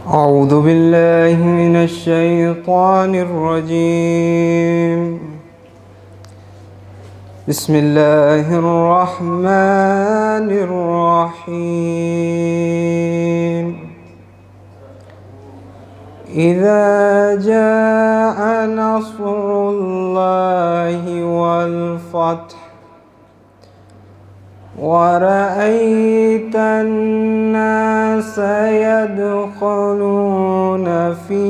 أعوذ بالله من الشيطان الرجيم. بسم الله الرحمن الرحيم. إذا جاء نصر الله والفتح ورأيت الناس يدخلون في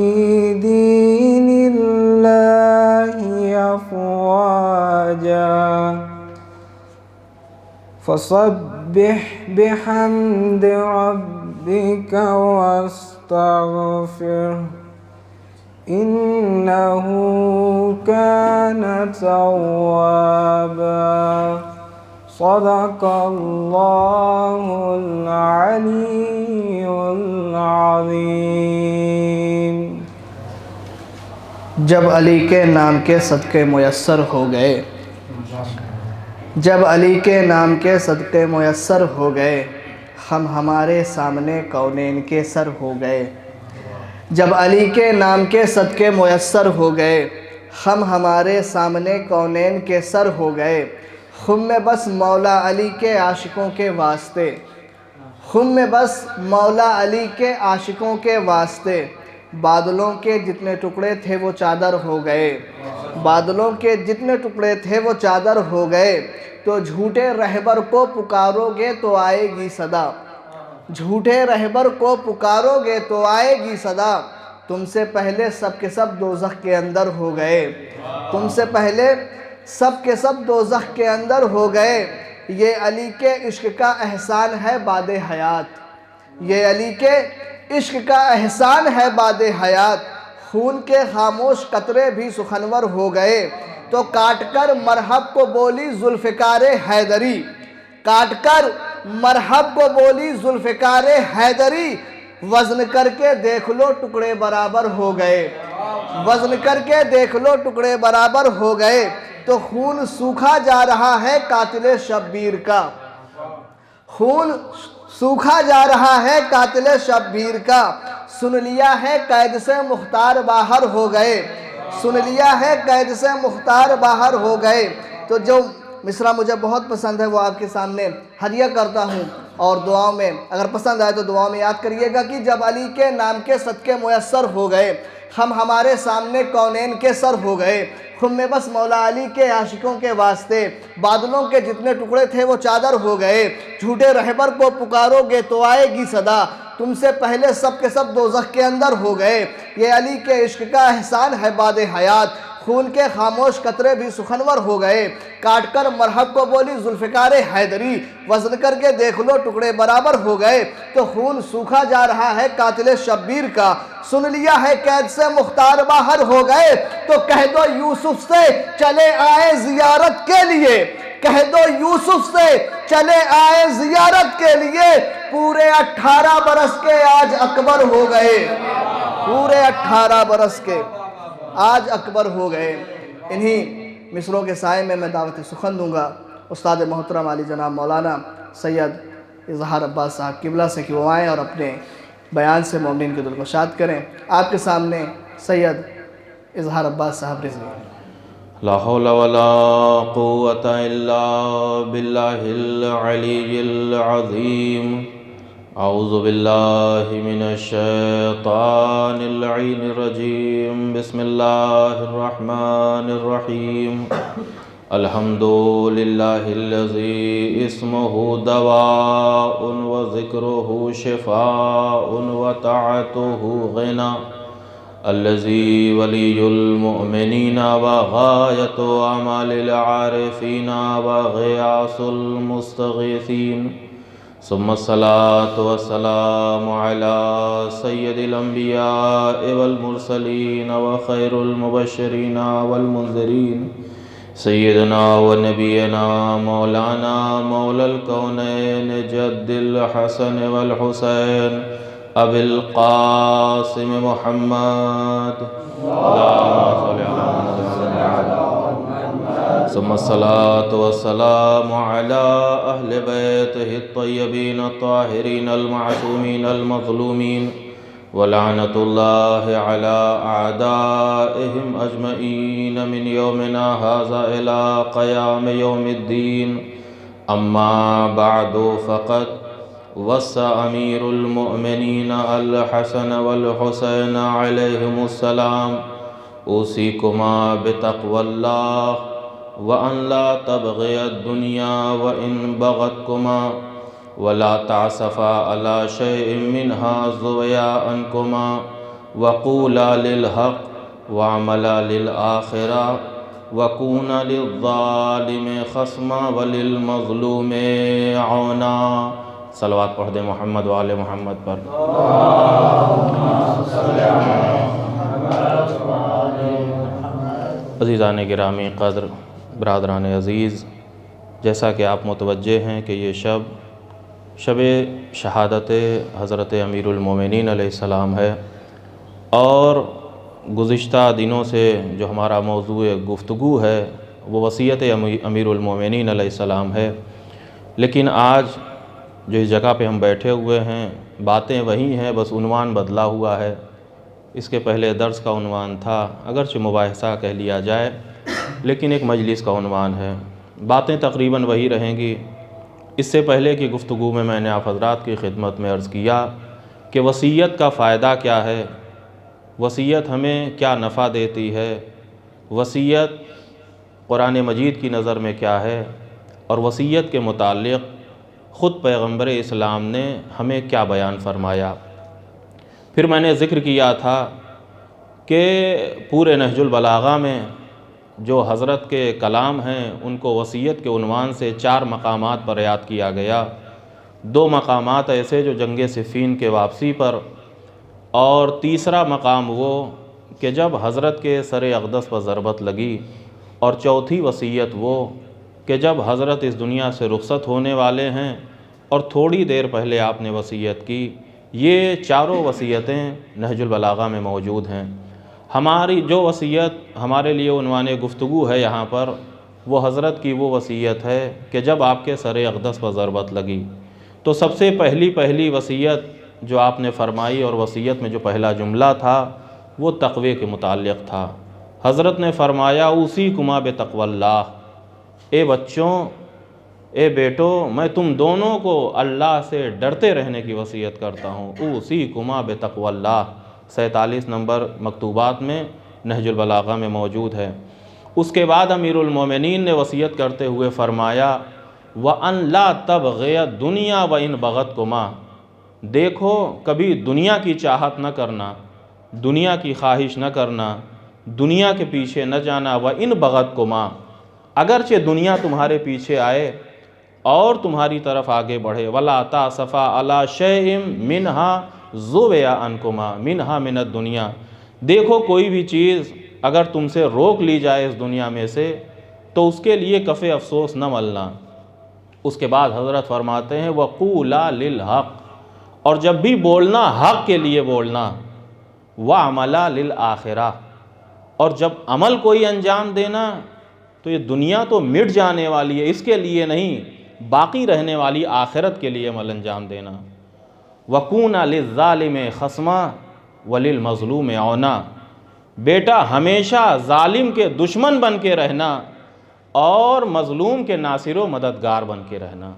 دين الله أفواجا فسبح بحمد ربك واستغفره إنه كان توابا صدق الله العلي العظيم. جب علی کے نام کے صدقے میسر ہو گئے، جب علی کے نام کے صدقے میسر ہو گئے، ہم ہمارے سامنے کونین کے سر ہو گئے. جب علی کے نام کے صدقے میسر ہو گئے، ہم ہمارے سامنے کونین کے سر ہو گئے. خم میں بس مولا علی کے عاشقوں کے واسطے، خم میں بس مولا علی کے عاشقوں کے واسطے، بادلوں کے جتنے ٹکڑے تھے وہ چادر ہو گئے، بادلوں کے جتنے ٹکڑے تھے وہ چادر ہو گئے. تو جھوٹے رہبر کو پکارو گے تو آئے گی صدا، جھوٹے رہبر کو پکارو گے تو آئے گی صدا. تم سے پہلے سب کے سب دوزخ کے اندر ہو گئے، تم سے پہلے سب کے سب دوزخ کے اندر ہو گئے. یہ علی کے عشق کا احسان ہے باد حیات، یہ علی کے عشق کا احسان ہے باد حیات. خون کے خاموش قطرے بھی سخنور ہو گئے تو کاٹ کر مرحب کو بولی ذوالفقار حیدری، کاٹ کر مرحب کو بولی ذوالفقار حیدری. وزن کر کے دیکھ لو ٹکڑے برابر ہو گئے، وزن کر کے دیکھ لو ٹکڑے برابر ہو گئے. تو خون سوکھا جا رہا ہے قاتل شبیر کا، خون سوکھا جا رہا ہے قاتل شبیر کا. سن لیا ہے قید سے مختار باہر ہو گئے، سن لیا ہے قید سے مختار باہر ہو گئے. تو جو مصرع مجھے بہت پسند ہے وہ آپ کے سامنے ہدیہ کرتا ہوں، اور دعاؤں میں اگر پسند آئے تو دعاؤں میں یاد کریے گا کہ جب علی کے نام کے صدقے میسر ہو گئے، ہم ہمارے سامنے کونین کے سر ہو گئے. خم میں بس مولا علی کے عاشقوں کے واسطے، بادلوں کے جتنے ٹکڑے تھے وہ چادر ہو گئے. جھوٹے رہبر کو پکارو گے تو آئے گی صدا، تم سے پہلے سب کے سب دوزخ کے اندر ہو گئے. یہ علی کے عشق کا احسان ہے باد حیات، خون کے خاموش قطرے بھی سخنور ہو گئے. کاٹ کر مرحب کو بولی ذوالفقار حیدری، وزن کر کے دیکھ لو ٹکڑے برابر ہو گئے. تو خون سوکھا جا رہا ہے قاتل شبیر کا، سن لیا ہے قید سے مختار باہر ہو گئے. تو کہہ دو یوسف سے چلے آئے زیارت کے لیے، کہہ دو یوسف سے چلے آئے زیارت کے لیے. پورے 18 برس کے آج اکبر ہو گئے، پورے 18 برس کے آج اکبر ہو گئے. انہی مصروں کے سائے میں دعوت سخن دوں گا استاد محترم علی جناب مولانا سید اظہار عباس صاحب قبلہ سے کہ وہ آئیں اور اپنے بیان سے مومنین کے دل کو شاد کریں. آپ کے سامنے سید اظہار عباس صاحب رضوی. لا حول ولا قوة الا باللہ العلی العظیم. اعوذ باللہ من الشیطان اللعین الرجیم. بسم اللہ الرحمن الرحیم. الحمد للہ الذی اسمہ دواء وذکرہ شفاء وطاعتہ غنا. الذی ولی المؤمنین وغایت اعمال العارفین وغیاث المستغیثین. ثم الصلاة والسلام على سید الانبیاء والمرسلین وخیر المبشرین والمنذرین سیدنا و نبینا مولانا مولا الکونین جد الحسن والحسین ابی القاسم محمد. اللہم صل علی محمد. ثم الصلاة والسلام على أهل بيته الطيبين الطاهرين المعصومين المظلومين ولعنة الله على أعدائهم أجمعين من يومنا هذا إلى قيام يوم الدين. أما بعد فقد وصى أمير المؤمنين الحسن والحسين عليهم السلام أوصيكما بتقوى الله وأن لا تبغي الدنيا وإن بغتكما ولا تعسفا على شيء منها ضياءكما وقولا للحق وعملا للآخرة وكونا للظالم خصما وللمظلوم عونا. صلوات پڑھ دیں محمد وآل محمد پر. عزیزان گرامی قدر، برادران عزیز، جیسا کہ آپ متوجہ ہیں کہ یہ شب شہادت حضرت امیر المومنین علیہ السلام ہے، اور گزشتہ دنوں سے جو ہمارا موضوع گفتگو ہے وہ وصیت امیر المومنین علیہ السلام ہے. لیکن آج جو اس جگہ پہ ہم بیٹھے ہوئے ہیں باتیں وہی ہیں، بس عنوان بدلا ہوا ہے. اس کے پہلے درس کا عنوان تھا، اگرچہ مباحثہ کہہ لیا جائے لیکن ایک مجلس کا عنوان ہے. باتیں تقریباً وہی رہیں گی. اس سے پہلے کی گفتگو میں نے آپ حضرات کی خدمت میں عرض کیا کہ وصیت کا فائدہ کیا ہے، وصیت ہمیں کیا نفع دیتی ہے، وصیت قرآن مجید کی نظر میں کیا ہے، اور وصیت کے متعلق خود پیغمبر اسلام نے ہمیں کیا بیان فرمایا. پھر میں نے ذکر کیا تھا کہ پورے نہج البلاغہ میں جو حضرت کے کلام ہیں ان کو وصیت کے عنوان سے 4 مقامات پر یاد کیا گیا. 2 مقامات ایسے جو جنگ صفین کے واپسی پر، اور تیسرا مقام وہ کہ جب حضرت کے سر اقدس پر ضربت لگی، اور چوتھی وصیت وہ کہ جب حضرت اس دنیا سے رخصت ہونے والے ہیں اور تھوڑی دیر پہلے آپ نے وصیت کی. یہ چاروں وصیتیں نہج البلاغہ میں موجود ہیں. ہماری جو وصیت ہمارے لیے عنوان گفتگو ہے یہاں پر، وہ حضرت کی وہ وصیت ہے کہ جب آپ کے سر اقدس پر ضربت لگی تو سب سے پہلی وصیت جو آپ نے فرمائی، اور وصیت میں جو پہلا جملہ تھا وہ تقوی کے متعلق تھا. حضرت نے فرمایا اوصیکما بتقوی اللہ، اے بچوں، اے بیٹو، میں تم دونوں کو اللہ سے ڈرتے رہنے کی وصیت کرتا ہوں. اوصیکما بتقوی اللہ 47 نمبر مکتوبات میں نہج البلاغہ میں موجود ہے. اس کے بعد امیر المومنین نے وصیت کرتے ہوئے فرمایا وَأَن لَا تَبْغِيَ الدُّنْيَا وَإِن بَغَتْكُمَا، دیکھو کبھی دنیا کی چاہت نہ کرنا، دنیا کی خواہش نہ کرنا، دنیا کے پیچھے نہ جانا. وَإِن بَغَتْكُمَا، اگرچہ دنیا تمہارے پیچھے آئے اور تمہاری طرف آگے بڑھے. وَلَا تَعْسَفَا عَلَى شَيْءٍ مِّنْهَا ضُوِّيَ عَنْكُمَا مِنْهَا مِنَ الدُّنْيَا، دیکھو کوئی بھی چیز اگر تم سے روک لی جائے اس دنیا میں سے تو اس کے لیے کف افسوس نہ ملنا. اس کے بعد حضرت فرماتے ہیں وَقُولَا لِلْحَقِّ، اور جب بھی بولنا حق کے لیے بولنا. وَعَمَلَا لِلْآخِرَةِ، اور جب عمل کوئی انجام دینا تو یہ دنیا تو مٹ جانے والی ہے، اس کے لیے نہیں، باقی رہنے والی آخرت کے لیے عمل انجام دینا. وَكُونَ لِلظَّالِمِ خَصْمًا وَلِلْمَظْلُومِ عَوْنًا، بیٹا ہمیشہ ظالم کے دشمن بن کے رہنا اور مظلوم کے ناصر و مددگار بن کے رہنا.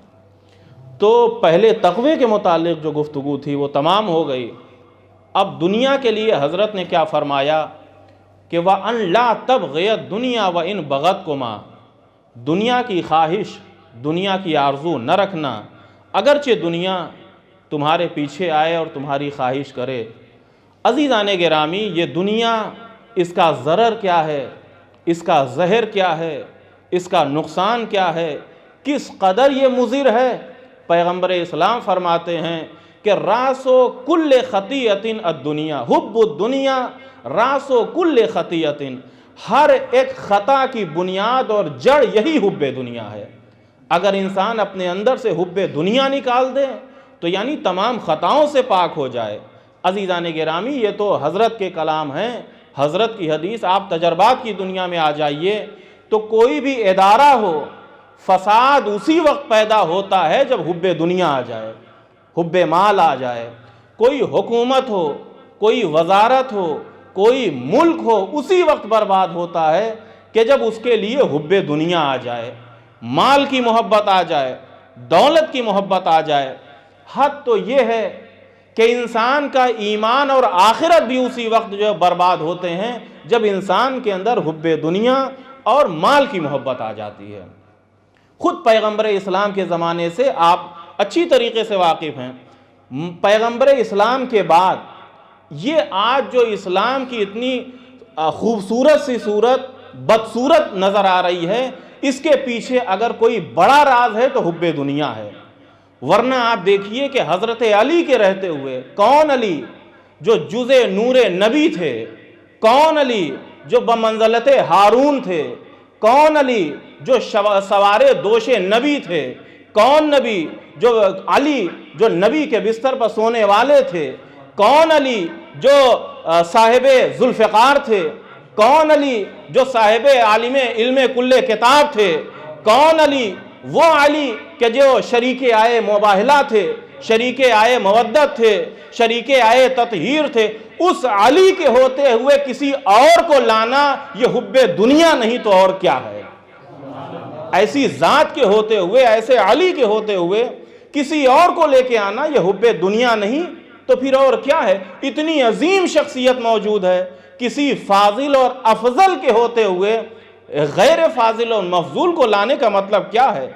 تو پہلے تقوی کے متعلق جو گفتگو تھی وہ تمام ہو گئی. اب دنیا کے لیے حضرت نے کیا فرمایا کہ وَأَن لَا تَبْغِيَ الدُّنْيَا وَإِن بَغَتْكُمَا، دنیا کی خواہش، دنیا کی آرزو نہ رکھنا، اگرچہ دنیا تمہارے پیچھے آئے اور تمہاری خواہش کرے. عزیزان گرامی، یہ دنیا، اس کا ضرر کیا ہے، اس کا زہر کیا ہے، اس کا نقصان کیا ہے، کس قدر یہ مضر ہے. پیغمبر اسلام فرماتے ہیں کہ راس و کل خطیئت الدنیا، حب الدنیا راس و کل خطیئت، ہر ایک خطا کی بنیاد اور جڑ یہی حب دنیا ہے. اگر انسان اپنے اندر سے حب دنیا نکال دے تو یعنی تمام خطاؤں سے پاک ہو جائے. عزیزان گرامی، یہ تو حضرت کے کلام ہیں، حضرت کی حدیث. آپ تجربات کی دنیا میں آ جائیے تو کوئی بھی ادارہ ہو، فساد اسی وقت پیدا ہوتا ہے جب حب دنیا آ جائے، حب مال آ جائے. کوئی حکومت ہو، کوئی وزارت ہو، کوئی ملک ہو، اسی وقت برباد ہوتا ہے کہ جب اس کے لیے حب دنیا آ جائے، مال کی محبت آ جائے، دولت کی محبت آ جائے۔ حد تو یہ ہے کہ انسان کا ایمان اور آخرت بھی اسی وقت جو برباد ہوتے ہیں جب انسان کے اندر حب دنیا اور مال کی محبت آ جاتی ہے۔ خود پیغمبر اسلام کے زمانے سے آپ اچھی طریقے سے واقف ہیں۔ پیغمبر اسلام کے بعد یہ آج جو اسلام کی اتنی خوبصورت سی صورت بدصورت نظر آ رہی ہے، اس کے پیچھے اگر کوئی بڑا راز ہے تو حب دنیا ہے۔ ورنہ آپ دیکھیے کہ حضرت علی کے رہتے ہوئے، کون علی جو جزء نور نبی تھے، کون علی جو بمنزلت ہارون تھے، کون علی جو سوار دوش نبی تھے، کون نبی جو علی جو نبی کے بستر پر سونے والے تھے، کون علی جو صاحب ذوالفقار تھے، کون علی جو صاحب عالم علم کل کتاب تھے، کون علی وہ علی کہ جو شریک آئے مباہلہ تھے، شریک آئے مودت تھے، شریک آئے تطہیر تھے۔ اس علی کے ہوتے ہوئے کسی اور کو لانا یہ حب دنیا نہیں تو اور کیا ہے؟ ایسی ذات کے ہوتے ہوئے، ایسے علی کے ہوتے ہوئے کسی اور کو لے کے آنا یہ حب دنیا نہیں تو پھر اور کیا ہے؟ اتنی عظیم شخصیت موجود ہے، کسی فاضل اور افضل کے ہوتے ہوئے غیر فاضل اور مفضول کو لانے کا مطلب کیا ہے؟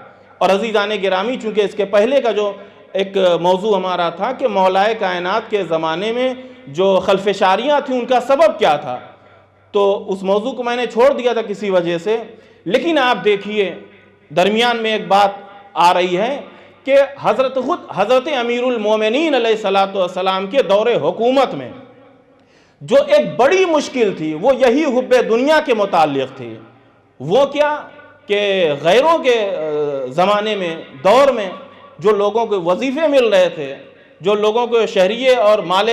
اور عزیزان گرامی، چونکہ اس کے پہلے کا جو ایک موضوع ہمارا تھا کہ مولائے کائنات کے زمانے میں جو خلفشاریاں تھیں ان کا سبب کیا تھا، تو اس موضوع کو میں نے چھوڑ دیا تھا کسی وجہ سے۔ لیکن آپ دیکھیے درمیان میں ایک بات آ رہی ہے کہ حضرت امیر المومنین علیہ السلام کے دور حکومت میں جو ایک بڑی مشکل تھی وہ یہی حب دنیا کے متعلق تھی۔ وہ کیا کہ غیروں کے زمانے میں، دور میں جو لوگوں کو وظیفے مل رہے تھے، جو لوگوں کو شہریے اور مال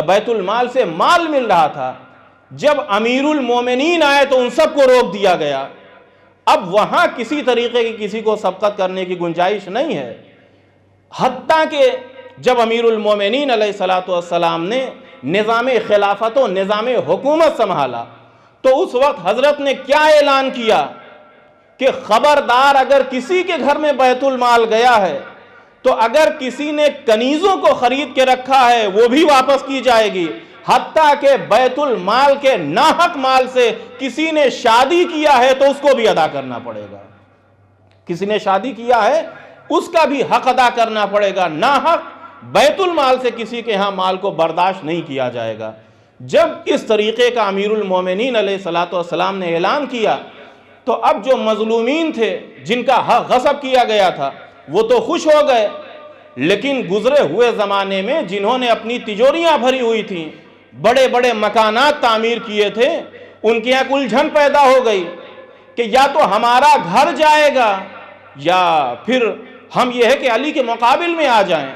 بیت المال سے مال مل رہا تھا، جب امیر المومنین آئے تو ان سب کو روک دیا گیا۔ اب وہاں کسی طریقے کی کسی کو سبقت کرنے کی گنجائش نہیں ہے۔ حتیٰ کہ جب امیر المومنین علیہ السلام نے نظام خلافت و نظام حکومت سنبھالا تو اس وقت حضرت نے کیا اعلان کیا کہ خبردار اگر کسی کے گھر میں بیت المال گیا ہے تو اگر کسی نے کنیزوں کو خرید کے رکھا ہے وہ بھی واپس کی جائے گی، حتیٰ کہ بیت المال کے ناحق مال سے کسی نے شادی کیا ہے تو اس کو بھی ادا کرنا پڑے گا۔ کسی نے شادی کیا ہے اس کا بھی حق ادا کرنا پڑے گا، ناحق بیت المال سے کسی کے ہاں مال کو برداشت نہیں کیا جائے گا۔ جب اس طریقے کا امیر المومنین علیہ السلام نے اعلان کیا تو اب جو مظلومین تھے جن کا حق غصب کیا گیا تھا وہ تو خوش ہو گئے، لیکن گزرے ہوئے زمانے میں جنہوں نے اپنی تجوریاں بھری ہوئی تھیں، بڑے بڑے مکانات تعمیر کیے تھے، ان کے یہاں الجھن پیدا ہو گئی کہ یا تو ہمارا گھر جائے گا یا پھر ہم یہ ہے کہ علی کے مقابل میں آ جائیں۔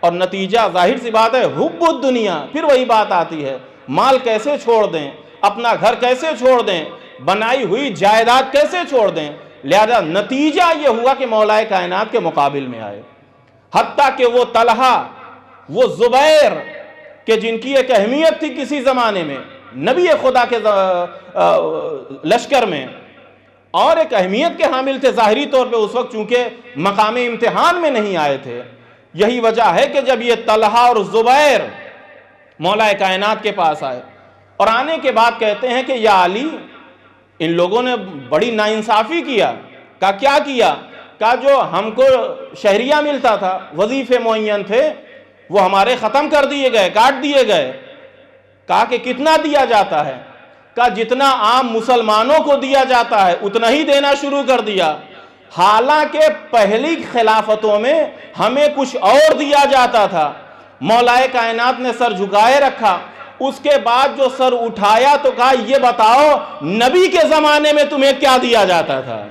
اور نتیجہ ظاہر سی بات ہے حب الدنیا، پھر وہی بات آتی ہے، مال کیسے چھوڑ دیں، اپنا گھر کیسے چھوڑ دیں، بنائی ہوئی جائیداد کیسے چھوڑ دیں۔ لہذا نتیجہ یہ ہوا کہ مولائے کائنات کے مقابل میں آئے، حتیٰ کہ وہ طلحہ، وہ زبیر کہ جن کی ایک اہمیت تھی کسی زمانے میں نبی خدا کے لشکر میں، اور ایک اہمیت کے حامل تھے ظاہری طور پہ اس وقت چونکہ مقام امتحان میں نہیں آئے تھے۔ یہی وجہ ہے کہ جب یہ طلحہ اور زبیر مولائے کائنات کے پاس آئے اور آنے کے بعد کہتے ہیں کہ یا علی، ان لوگوں نے بڑی ناانصافی کیا۔ کیا کیا؟ کہا جو ہم کو شہریہ ملتا تھا، وظیفے معین تھے، وہ ہمارے ختم کر دیے گئے، کاٹ دیے گئے۔ کہا کہ کتنا دیا جاتا ہے؟ کہا جتنا عام مسلمانوں کو دیا جاتا ہے اتنا ہی دینا شروع کر دیا، حالانکہ پہلی خلافتوں میں ہمیں کچھ اور دیا جاتا تھا۔ مولائے کائنات نے سر جھکائے رکھا، اس کے بعد جو سر اٹھایا تو کہا یہ بتاؤ نبی کے زمانے میں تمہیں کیا دیا جاتا تھا؟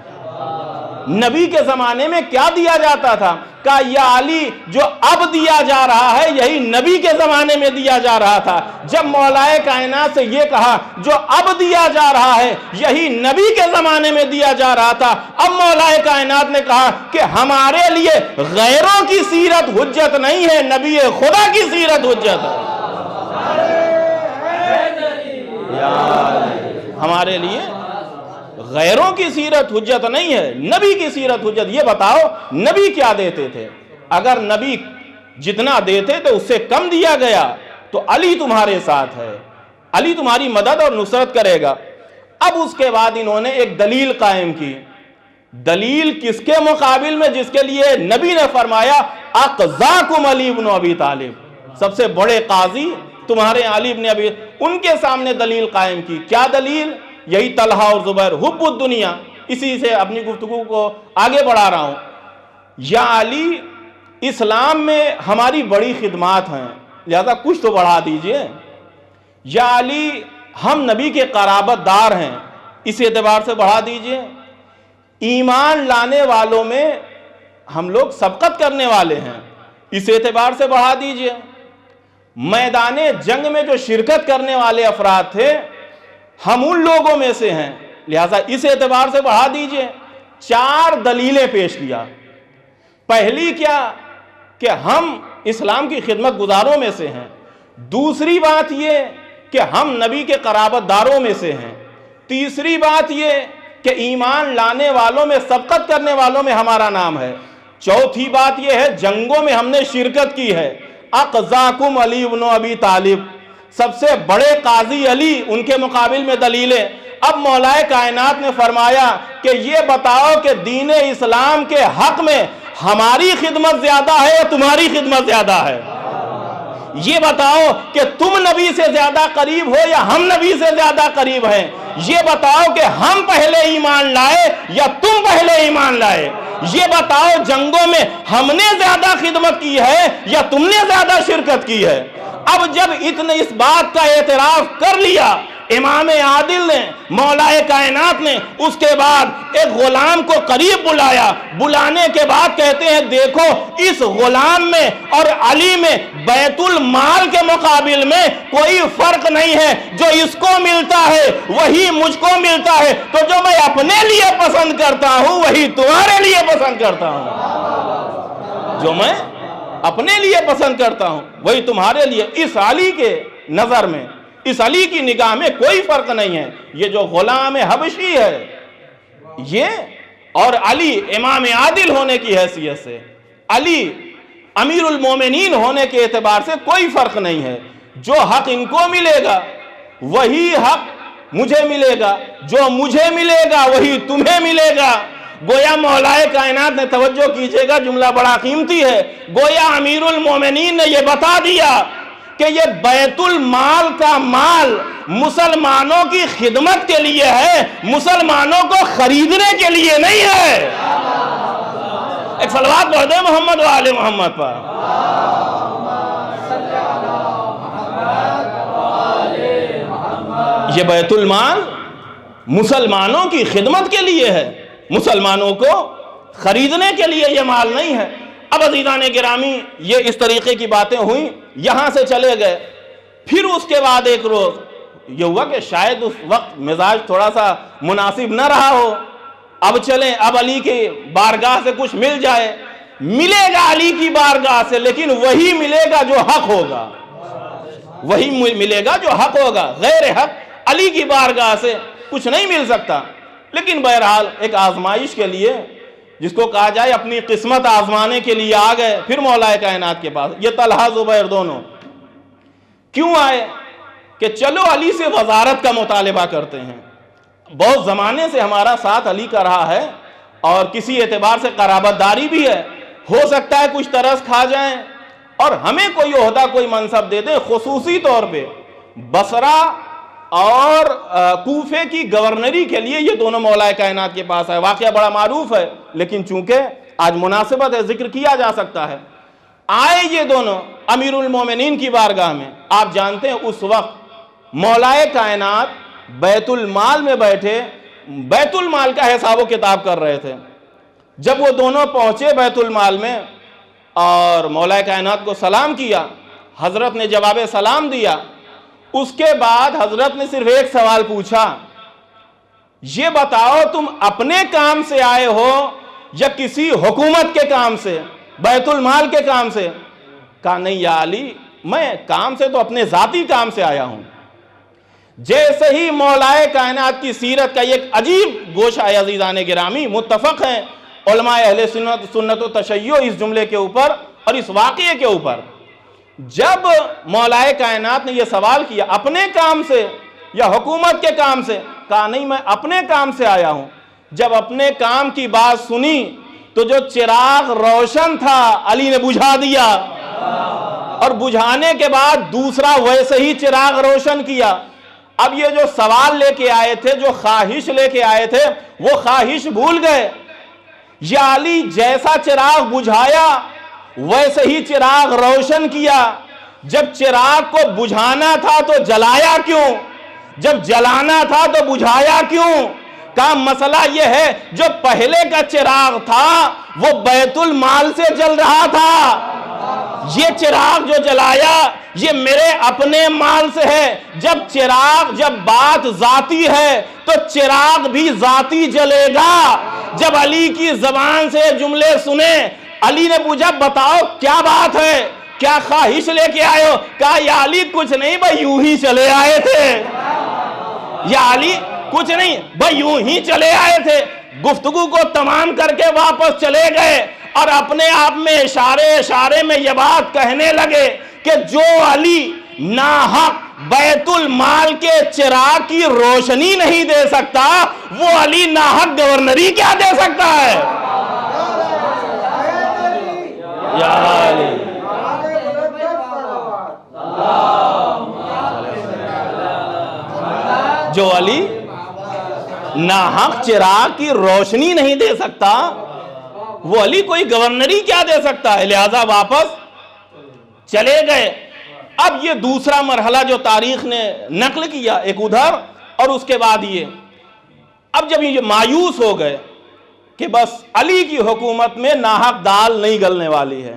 نبی کے زمانے میں کیا دیا جاتا تھا؟ کہا یا علی، جو اب دیا جا رہا ہے یہی نبی کے زمانے میں دیا جا رہا تھا۔ جب مولائے کائنات سے یہ کہا جو اب دیا جا رہا ہے یہی نبی کے زمانے میں دیا جا رہا تھا، اب مولائے کائنات نے کہا کہ ہمارے لیے غیروں کی سیرت حجت نہیں ہے، نبی خدا کی سیرت حجت ہے۔ ہمارے لیے غیروں کی سیرت حجت نہیں ہے، نبی کی سیرت حجت۔ یہ بتاؤ نبی کیا دیتے تھے؟ اگر نبی جتنا دیتے تو اس سے کم دیا گیا تو علی تمہارے ساتھ ہے، علی تمہاری مدد اور نصرت کرے گا۔ اب اس کے بعد انہوں نے ایک دلیل قائم کی۔ دلیل کس کے مقابل میں؟ جس کے لیے نبی نے فرمایا اقضاکم علی بن ابی طالب، سب سے بڑے قاضی تمہارے علی بن ابی، ان کے سامنے دلیل قائم کی۔ کیا دلیل؟ یہی طلحہ اور زبیر، حب الدنیا۔ اسی سے اپنی گفتگو کو آگے بڑھا رہا ہوں۔ یا علی، اسلام میں ہماری بڑی خدمات ہیں، لہذا کچھ تو بڑھا دیجئے۔ یا علی، ہم نبی کے قرابت دار ہیں، اس اعتبار سے بڑھا دیجئے۔ ایمان لانے والوں میں ہم لوگ سبقت کرنے والے ہیں، اس اعتبار سے بڑھا دیجئے۔ میدان جنگ میں جو شرکت کرنے والے افراد تھے ہم ان لوگوں میں سے ہیں، لہذا اس اعتبار سے بڑھا دیجئے۔ 4 دلیلیں پیش کیا۔ پہلی کیا کہ ہم اسلام کی خدمت گزاروں میں سے ہیں۔ دوسری بات یہ کہ ہم نبی کے قرابت داروں میں سے ہیں۔ تیسری بات یہ کہ ایمان لانے والوں میں سبقت کرنے والوں میں ہمارا نام ہے۔ چوتھی بات یہ ہے جنگوں میں ہم نے شرکت کی ہے۔ اقضاکم علی بن ابی طالب، سب سے بڑے قاضی علی، ان کے مقابل میں دلیلیں۔ اب مولا کائنات نے فرمایا کہ یہ بتاؤ کہ دین اسلام کے حق میں ہماری خدمت زیادہ ہے یا تمہاری خدمت زیادہ ہے؟ یہ بتاؤ کہ تم نبی سے زیادہ قریب ہو یا ہم نبی سے زیادہ قریب ہیں؟ یہ بتاؤ کہ ہم پہلے ایمان لائے یا تم پہلے ایمان لائے؟ یہ بتاؤ جنگوں میں ہم نے زیادہ خدمت کی ہے یا تم نے زیادہ شرکت کی ہے؟ اب جب اتنے اس بات کا اعتراف کر لیا امام عادل نے، مولا کائنات نے، اس کے بعد ایک غلام کو قریب بلایا۔ بلانے کے بعد کہتے ہیں دیکھو اس غلام میں اور علی میں بیت المال کے مقابل میں کوئی فرق نہیں ہے، جو اس کو ملتا ہے وہی مجھ کو ملتا ہے، تو جو میں اپنے لیے پسند کرتا ہوں وہی تمہارے لیے پسند کرتا ہوں، جو میں اپنے لیے پسند کرتا ہوں وہی تمہارے لیے۔ اس علی کے نظر میں، اس علی کی نگاہ میں کوئی فرق نہیں ہے۔ یہ جو غلام حبشی ہے یہ اور علی امام عادل ہونے کی حیثیت سے، علی امیر المومنین ہونے کے اعتبار سے کوئی فرق نہیں ہے۔ جو حق ان کو ملے گا وہی حق مجھے ملے گا، جو مجھے ملے گا وہی تمہیں ملے گا۔ گویا مولا کائنات نے، توجہ کیجئے گا جملہ بڑا قیمتی ہے، گویا امیر المومنین نے یہ بتا دیا کہ یہ بیت المال کا مال مسلمانوں کی خدمت کے لیے ہے، مسلمانوں کو خریدنے کے لیے نہیں ہے۔ ایک صلوات پڑھ دیں محمد و آل محمد پر۔ یہ بیت المال مسلمانوں کی خدمت کے لیے ہے، مسلمانوں کو خریدنے کے لیے یہ مال نہیں ہے۔ اب عزیزان گرامی، یہ اس طریقے کی باتیں ہوئیں، یہاں سے چلے گئے۔ پھر اس کے بعد ایک روز یہ ہوا کہ شاید اس وقت مزاج تھوڑا سا مناسب نہ رہا ہو، اب چلیں، اب علی کی بارگاہ سے کچھ مل جائے۔ ملے گا علی کی بارگاہ سے، لیکن وہی ملے گا جو حق ہوگا، وہی ملے گا جو حق ہوگا۔ غیر حق علی کی بارگاہ سے کچھ نہیں مل سکتا۔ لیکن بہرحال ایک آزمائش کے لیے، جس کو کہا جائے اپنی قسمت آزمانے کے لیے آ گئے پھر مولا کائنات کے پاس۔ یہ طلحہ زبیر دونوں کیوں آئے؟ کہ چلو علی سے وزارت کا مطالبہ کرتے ہیں، بہت زمانے سے ہمارا ساتھ علی کا رہا ہے اور کسی اعتبار سے قرابت داری بھی ہے، ہو سکتا ہے کچھ ترس کھا جائیں اور ہمیں کوئی عہدہ کوئی منصب دے دیں۔ خصوصی طور پہ بصرہ اور کوفے کی گورنری کے لیے یہ دونوں مولا کائنات کے پاس ہے۔ واقعہ بڑا معروف ہے لیکن چونکہ آج مناسبت ہے ذکر کیا جا سکتا ہے۔ آئے یہ دونوں امیر المومنین کی بارگاہ میں۔ آپ جانتے ہیں اس وقت مولا کائنات بیت المال میں بیٹھے بیت المال کا حساب و کتاب کر رہے تھے۔ جب وہ دونوں پہنچے بیت المال میں اور مولا کائنات کو سلام کیا، حضرت نے جواب سلام دیا۔ اس کے بعد حضرت نے صرف ایک سوال پوچھا، یہ بتاؤ تم اپنے کام سے آئے ہو یا کسی حکومت کے کام سے، بیت المال کے کام سے؟ کہا نہیں یا علی، میں کام سے تو اپنے ذاتی کام سے آیا ہوں۔ جیسے ہی مولائے کائنات کی سیرت کا ایک عجیب گوشہ ہے عزیزان گرامی، متفق ہیں علماء اہل سنت و تشیع اس جملے کے اوپر اور اس واقعے کے اوپر، جب مولائے کائنات نے یہ سوال کیا اپنے کام سے یا حکومت کے کام سے، کہا نہیں میں اپنے کام سے آیا ہوں۔ جب اپنے کام کی بات سنی تو جو چراغ روشن تھا علی نے بجھا دیا، اور بجھانے کے بعد دوسرا ویسے ہی چراغ روشن کیا۔ اب یہ جو سوال لے کے آئے تھے، جو خواہش لے کے آئے تھے، وہ خواہش بھول گئے۔ یا علی جیسا چراغ بجھایا ویسے ہی چراغ روشن کیا۔ جب چراغ کو بجھانا تھا تو جلایا کیوں؟ جب جلانا تھا تو بجھایا کیوں؟ کا مسئلہ یہ ہے جو پہلے کا چراغ تھا وہ بیت المال سے جل رہا تھا، یہ چراغ جو جلایا یہ میرے اپنے مال سے ہے۔ جب بات ذاتی ہے تو چراغ بھی ذاتی جلے گا۔ جب علی کی زبان سے جملے سنے، علی نے پوچھا بتاؤ کیا بات ہے، کیا خواہش لے کے آئے ہو؟ کہا یا علی کچھ نہیں بھائی یوں ہی چلے آئے تھے، یا علی کچھ نہیں بھائی یوں ہی چلے آئے تھے۔ گفتگو کو تمام کر کے واپس چلے گئے اور اپنے آپ میں اشارے میں یہ بات کہنے لگے کہ جو علی ناحق بیت المال کے چراغ کی روشنی نہیں دے سکتا، وہ علی ناحق گورنری کیا دے سکتا ہے؟ یا علی جو علی ناحق چراغ کی روشنی نہیں دے سکتا، وہ علی کوئی گورنری کیا دے سکتا ہے؟ لہذا واپس چلے گئے۔ اب یہ دوسرا مرحلہ جو تاریخ نے نقل کیا ایک ادھر، اور اس کے بعد یہ اب جب یہ مایوس ہو گئے کہ بس علی کی حکومت میں ناحق دال نہیں گلنے والی ہے،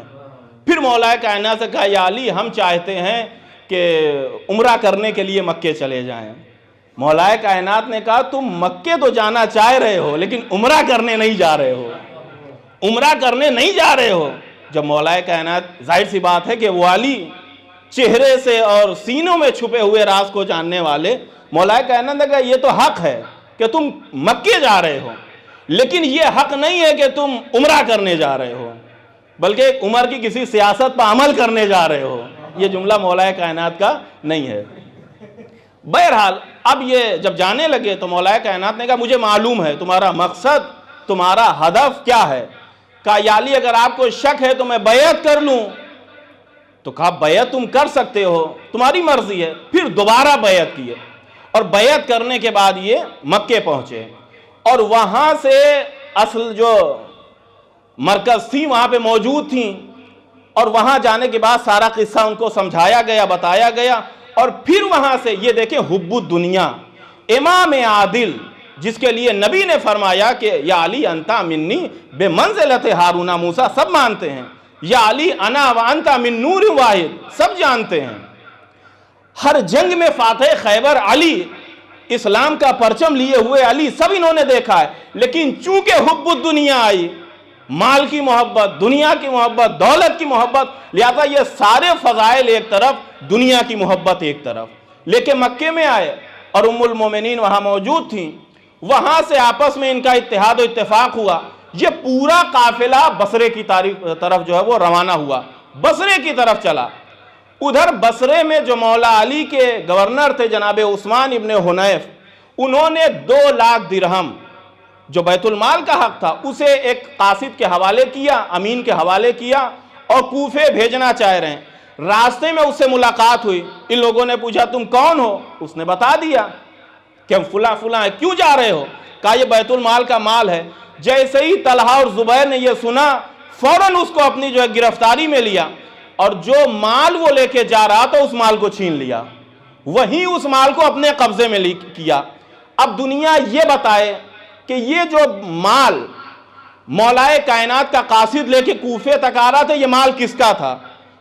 پھر مولا کائنات سے کہا یا علی ہم چاہتے ہیں کہ عمرہ کرنے کے لیے مکے چلے جائیں۔ مولا کائنات نے کہا تم مکے تو جانا چاہ رہے ہو لیکن عمرہ کرنے نہیں جا رہے ہو، عمرہ کرنے نہیں جا رہے ہو۔ جب مولا کائنات، ظاہر سی بات ہے کہ وہ علی چہرے سے اور سینوں میں چھپے ہوئے راز کو جاننے والے، مولا کائنات نے کہا یہ تو حق ہے کہ تم مکے جا رہے ہو، لیکن یہ حق نہیں ہے کہ تم عمرہ کرنے جا رہے ہو، بلکہ عمر کی کسی سیاست پر عمل کرنے جا رہے ہو۔ یہ جملہ مولا کائنات کا نہیں ہے۔ بہرحال اب یہ جب جانے لگے تو مولا کائنات نے کہا مجھے معلوم ہے تمہارا مقصد، تمہارا ہدف کیا ہے۔ کہا یا علی اگر آپ کو شک ہے تو میں بیعت کر لوں۔ تو کہا بیعت تم کر سکتے ہو، تمہاری مرضی ہے۔ پھر دوبارہ بیعت کیے، اور بیعت کرنے کے بعد یہ مکے پہنچے، اور وہاں سے اصل جو مرکز تھی وہاں پہ موجود تھیں، اور وہاں جانے کے بعد سارا قصہ ان کو سمجھایا گیا، بتایا گیا۔ اور پھر وہاں سے یہ دیکھیں حب الدنیا، امام عادل جس کے لیے نبی نے فرمایا کہ یا علی انتا منی بے منزلت ہارون موسیٰ، سب مانتے ہیں، یا علی انا وانتا من نور واحد، سب جانتے ہیں۔ ہر جنگ میں فاتح خیبر علی، اسلام کا پرچم لیے ہوئے علی، سب انہوں نے دیکھا ہے، لیکن چونکہ حب الدنیا آئی، مال کی محبت، دنیا کی محبت، دولت کی محبت، لہذا یہ سارے فضائل ایک طرف، دنیا کی محبت ایک طرف لے کے مکے میں آئے، اور ام المومنین وہاں موجود تھیں۔ وہاں سے آپس میں ان کا اتحاد و اتفاق ہوا۔ یہ پورا قافلہ بصرے کی طرف جو ہے وہ روانہ ہوا، بصرے کی طرف چلا۔ ادھر بصرے میں جو مولا علی کے گورنر تھے جناب عثمان ابن حنیف، انہوں نے 2 لاکھ درہم جو بیت المال کا حق تھا اسے ایک قاصد کے حوالے کیا، امین کے حوالے کیا، اور کوفے بھیجنا چاہ رہے ہیں۔ راستے میں اس سے ملاقات ہوئی، ان لوگوں نے پوچھا تم کون ہو؟ اس نے بتا دیا کہ ہم فلاں فلاں ہیں۔ کیوں جا رہے ہو؟ کہا یہ بیت المال کا مال ہے۔ جیسے ہی طلحہ اور زبیر نے یہ سنا، فوراً اس کو اپنی جو ہے گرفتاری میں لیا، اور جو مال وہ لے کے جا رہا تھا اس مال کو چھین لیا، وہیں اس مال کو اپنے قبضے میں کیا۔ اب دنیا یہ بتائے کہ یہ جو مال مولا کائنات کا قاصد لے کے کوفے تک آ رہا تھا، یہ مال کس کا تھا؟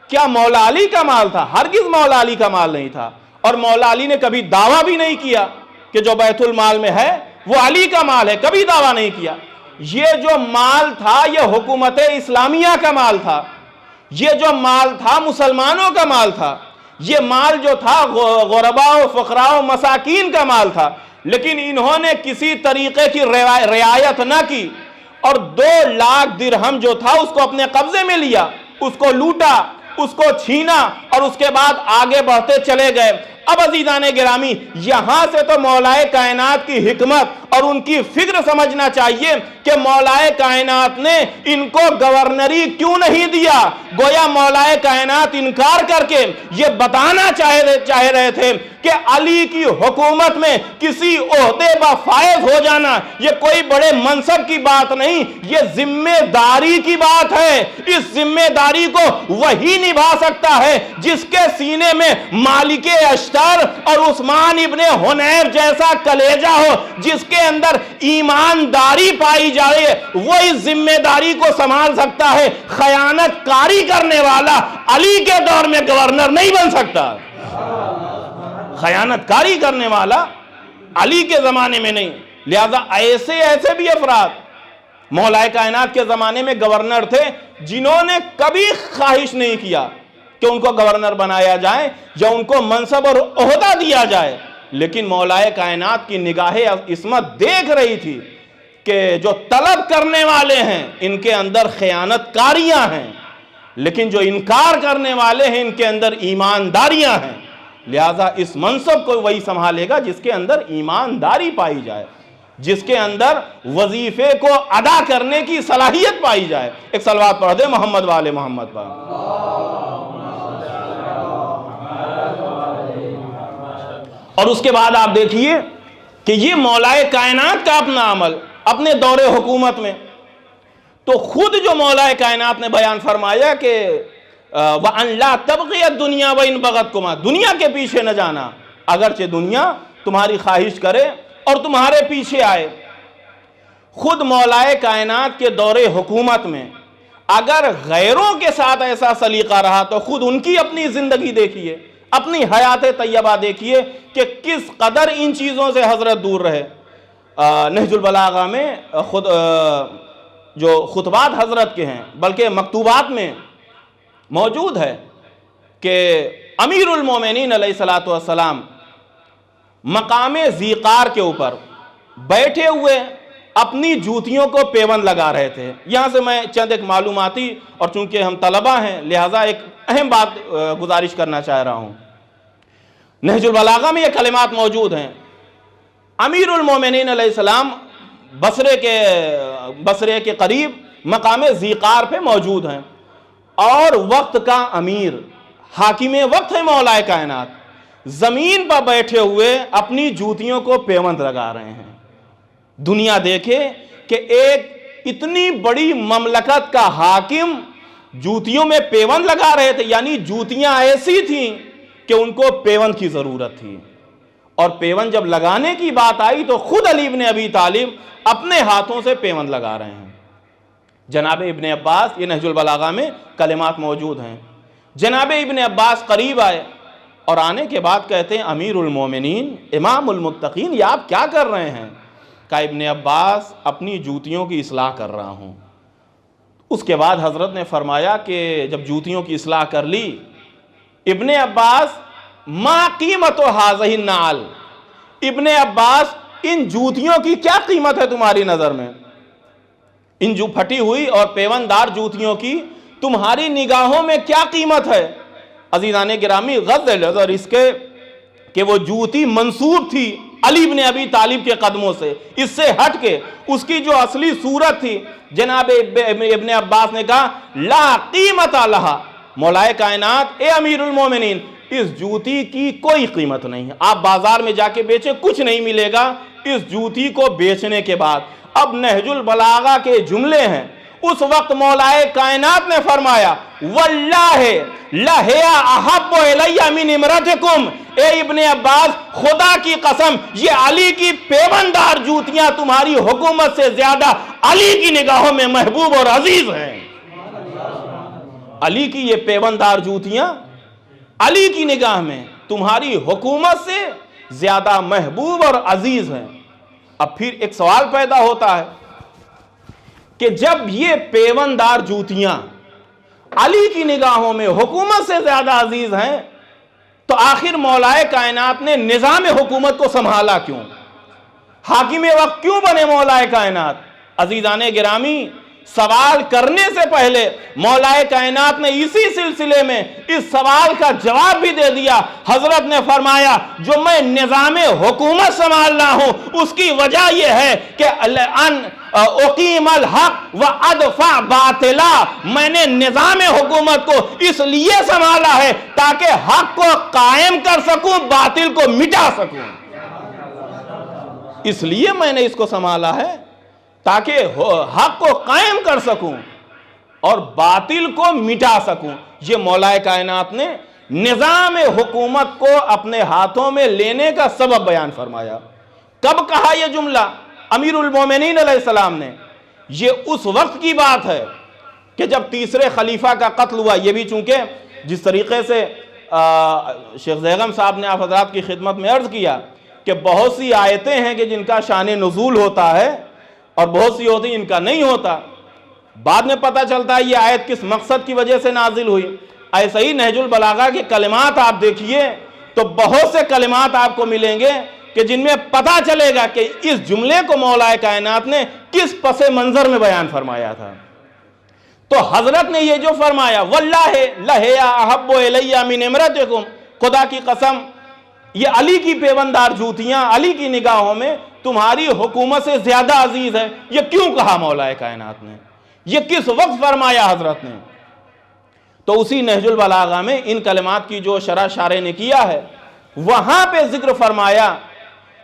کیا مولا علی کا مال تھا؟ ہرگز مولا علی کا مال نہیں تھا، اور مولا علی نے کبھی دعویٰ بھی نہیں کیا کہ جو بیت المال میں ہے وہ علی کا مال ہے، کبھی دعویٰ نہیں کیا۔ یہ جو مال تھا یہ حکومت اسلامیہ کا مال تھا، یہ جو مال تھا مسلمانوں کا مال تھا، یہ مال جو تھا غرباء و فقراء و مساکین کا مال تھا، لیکن انہوں نے کسی طریقے کی رعایت نہ کی اور 2 لاکھ درہم جو تھا اس کو اپنے قبضے میں لیا، اس کو لوٹا، اس کو چھینا اور اس کے بعد آگے بڑھتے چلے گئے۔ اب عزیزان گرامی، یہاں سے تو مولا کائنات کی حکمت اور ان کی فکر سمجھنا چاہیے کہ مولا کائنات نے ان کو گورنری کیوں نہیں دیا۔ گویا مولا کائنات انکار کر کے یہ بتانا چاہ رہے تھے کہ علی کی حکومت میں کسی عہدے با فائز ہو جانا یہ کوئی بڑے منصب کی بات نہیں، یہ ذمہ داری کی بات ہے۔ اس ذمہ داری کو وہی نبھا سکتا ہے جس کے سینے میں مالک اشتر اور عثمان ابن حنیف جیسا کلیجہ ہو، جس کے اندر ایمانداری پائی جائے، وہ اس ذمہ داری کو سنبھال سکتا ہے۔ خیانت کاری کرنے والا علی کے دور میں گورنر نہیں بن سکتا، خیانت کاری کرنے والا علی کے زمانے میں نہیں۔ لہذا ایسے بھی افراد مولا کائنات کے زمانے میں گورنر تھے جنہوں نے کبھی خواہش نہیں کیا کہ ان کو گورنر بنایا جائے یا ان کو منصب اور عہدہ دیا جائے، لیکن مولا کائنات کی نگاہ عصمت دیکھ رہی تھی کہ جو طلب کرنے والے ہیں ان کے اندر خیانت کاریاں ہیں، لیکن جو انکار کرنے والے ہیں ان کے اندر ایمانداریاں ہیں۔ لہذا اس منصب کو وہی سنبھالے گا جس کے اندر ایمانداری پائی جائے، جس کے اندر وظیفے کو ادا کرنے کی صلاحیت پائی جائے۔ ایک صلوات پڑھ دے محمد والے محمد پر۔ اور اس کے بعد آپ دیکھیے کہ یہ مولا کائنات کا اپنا عمل اپنے دور حکومت میں تو خود جو مولا کائنات نے بیان فرمایا کہ وَأَن لَا تَبْغِيَ الدُّنْيَا وَإِن بَغَتْكُمَا، دنیا کے پیچھے نہ جانا، اگرچہ دنیا تمہاری خواہش کرے اور تمہارے پیچھے آئے۔ خود مولا کائنات کے دور حکومت میں اگر غیروں کے ساتھ ایسا سلیقہ رہا تو خود ان کی اپنی زندگی دیکھیے، اپنی حیات طیبہ دیکھیے کہ کس قدر ان چیزوں سے حضرت دور رہے۔ نہج البلاغہ میں خود جو خطبات حضرت کے ہیں بلکہ مکتوبات میں موجود ہے کہ امیر المومنین علیہ السلام مقام ذیقار کے اوپر بیٹھے ہوئے اپنی جوتیوں کو پیوند لگا رہے تھے۔ یہاں سے میں چند ایک معلوماتی اور چونکہ ہم طلبہ ہیں لہٰذا ایک اہم بات گزارش کرنا چاہ رہا ہوں۔ نہج البلاغہ میں یہ کلمات موجود ہیں۔ امیر المومنین علیہ السلام بصرے کے قریب مقام ذیقار پہ موجود ہیں اور وقت کا امیر حاکم وقت ہے مولا کائنات، زمین پر بیٹھے ہوئے اپنی جوتیوں کو پیوند لگا رہے ہیں۔ دنیا دیکھے کہ ایک اتنی بڑی مملکت کا حاکم جوتیوں میں پیوند لگا رہے تھے، یعنی جوتیاں ایسی تھیں کہ ان کو پیوند کی ضرورت تھی، اور پیوند جب لگانے کی بات آئی تو خود علی ابن ابی طالب اپنے ہاتھوں سے پیوند لگا رہے ہیں۔ جناب ابن عباس، یہ نہج البلاغہ میں کلمات موجود ہیں، جناب ابن عباس قریب آئے اور آنے کے بعد کہتے ہیں امیر المومنین امام المتقین یہ آپ کیا کر رہے ہیں؟ کہا ابن عباس اپنی جوتیوں کی اصلاح کر رہا ہوں۔ اس کے بعد حضرت نے فرمایا کہ جب جوتیوں کی اصلاح کر لی، ابن عباس ما قیمت ھذہ النعل، ابن عباس ان جوتیوں کی کیا قیمت ہے تمہاری نظر میں؟ ان جو پھٹی ہوئی اور پیوندار جوتیوں کی تمہاری نگاہوں میں کیا قیمت ہے؟ عزیزان گرامی غض نظر اس کے کہ وہ جوتی منسوب تھی علی ابن ابی طالب کے قدموں سے، اس سے ہٹ کے اس کی جو اصلی صورت تھی، جناب ابن عباس نے کہا لا قیمت لہا، مولا کائنات اے امیر المومنین اس جوتی کی کوئی قیمت نہیں ہے، آپ بازار میں جا کے بیچے کچھ نہیں ملے گا اس جوتی کو بیچنے کے بعد۔ اب نہج البلاغہ کے جملے ہیں، اس وقت مولا کائنات نے فرمایا واللہ لہیا احب الی من امرتکم، اے ابن عباس خدا کی قسم یہ علی کی پیوندار جوتیاں تمہاری حکومت سے زیادہ علی کی نگاہوں میں محبوب اور عزیز ہیں۔ علی کی یہ پیوندار جوتیاں علی کی نگاہ میں تمہاری حکومت سے زیادہ محبوب اور عزیز ہیں۔ اب پھر ایک سوال پیدا ہوتا ہے کہ جب یہ پیوندار جوتیاں علی کی نگاہوں میں حکومت سے زیادہ عزیز ہیں تو آخر مولائے کائنات نے نظام حکومت کو سنبھالا کیوں؟ حاکم وقت کیوں بنے مولائے کائنات؟ عزیزان گرامی، سوال کرنے سے پہلے مولائے کائنات نے اسی سلسلے میں اس سوال کا جواب بھی دے دیا۔ حضرت نے فرمایا جو میں نظام حکومت سنبھال رہا ہوں اس کی وجہ یہ ہے کہ اقیم الحق و ادفع باطلا، میں نے نظام حکومت کو اس لیے سنبھالا ہے تاکہ حق کو قائم کر سکوں، باطل کو مٹا سکوں۔ اس لیے میں نے اس کو سنبھالا ہے تاکہ حق کو قائم کر سکوں اور باطل کو مٹا سکوں۔ یہ مولائے کائنات نے نظام حکومت کو اپنے ہاتھوں میں لینے کا سبب بیان فرمایا۔ کب کہا یہ جملہ امیر المومنین علیہ السلام نے؟ یہ اس وقت کی بات ہے کہ جب تیسرے خلیفہ کا قتل ہوا۔ یہ بھی چونکہ جس طریقے سے شیخ زیغم صاحب نے آپ حضرات کی خدمت میں عرض کیا کہ بہت سی آیتیں ہیں کہ جن کا شان نزول ہوتا ہے اور بہت سی ہوتی ان کا نہیں ہوتا، بعد میں پتہ چلتا ہے یہ آیت کس مقصد کی وجہ سے نازل ہوئی۔ ایسے ہی نہج البلاغہ کے کلمات آپ دیکھیے تو بہت سے کلمات آپ کو ملیں گے کہ جن میں پتہ چلے گا کہ اس جملے کو مولائے کائنات نے کس پس منظر میں بیان فرمایا تھا۔ تو حضرت نے یہ جو فرمایا واللہ لہیا احب الی من امرتکم، خدا کی قسم یہ علی کی پیوندار جوتیاں علی کی نگاہوں میں تمہاری حکومت سے زیادہ عزیز ہے، یہ کیوں کہا مولائے کائنات نے؟ یہ کس وقت فرمایا حضرت نے؟ تو اسی نہج البلاغہ میں ان کلمات کی جو شرح شارح نے کیا ہے وہاں پہ ذکر فرمایا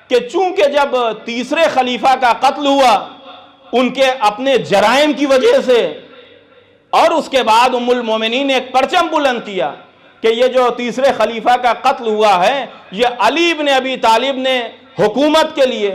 کہ چونکہ جب تیسرے خلیفہ کا قتل ہوا ان کے اپنے جرائم کی وجہ سے، اور اس کے بعد ام المومنین نے ایک پرچم بلند کیا کہ یہ جو تیسرے خلیفہ کا قتل ہوا ہے یہ علی بن ابی طالب نے حکومت کے لیے،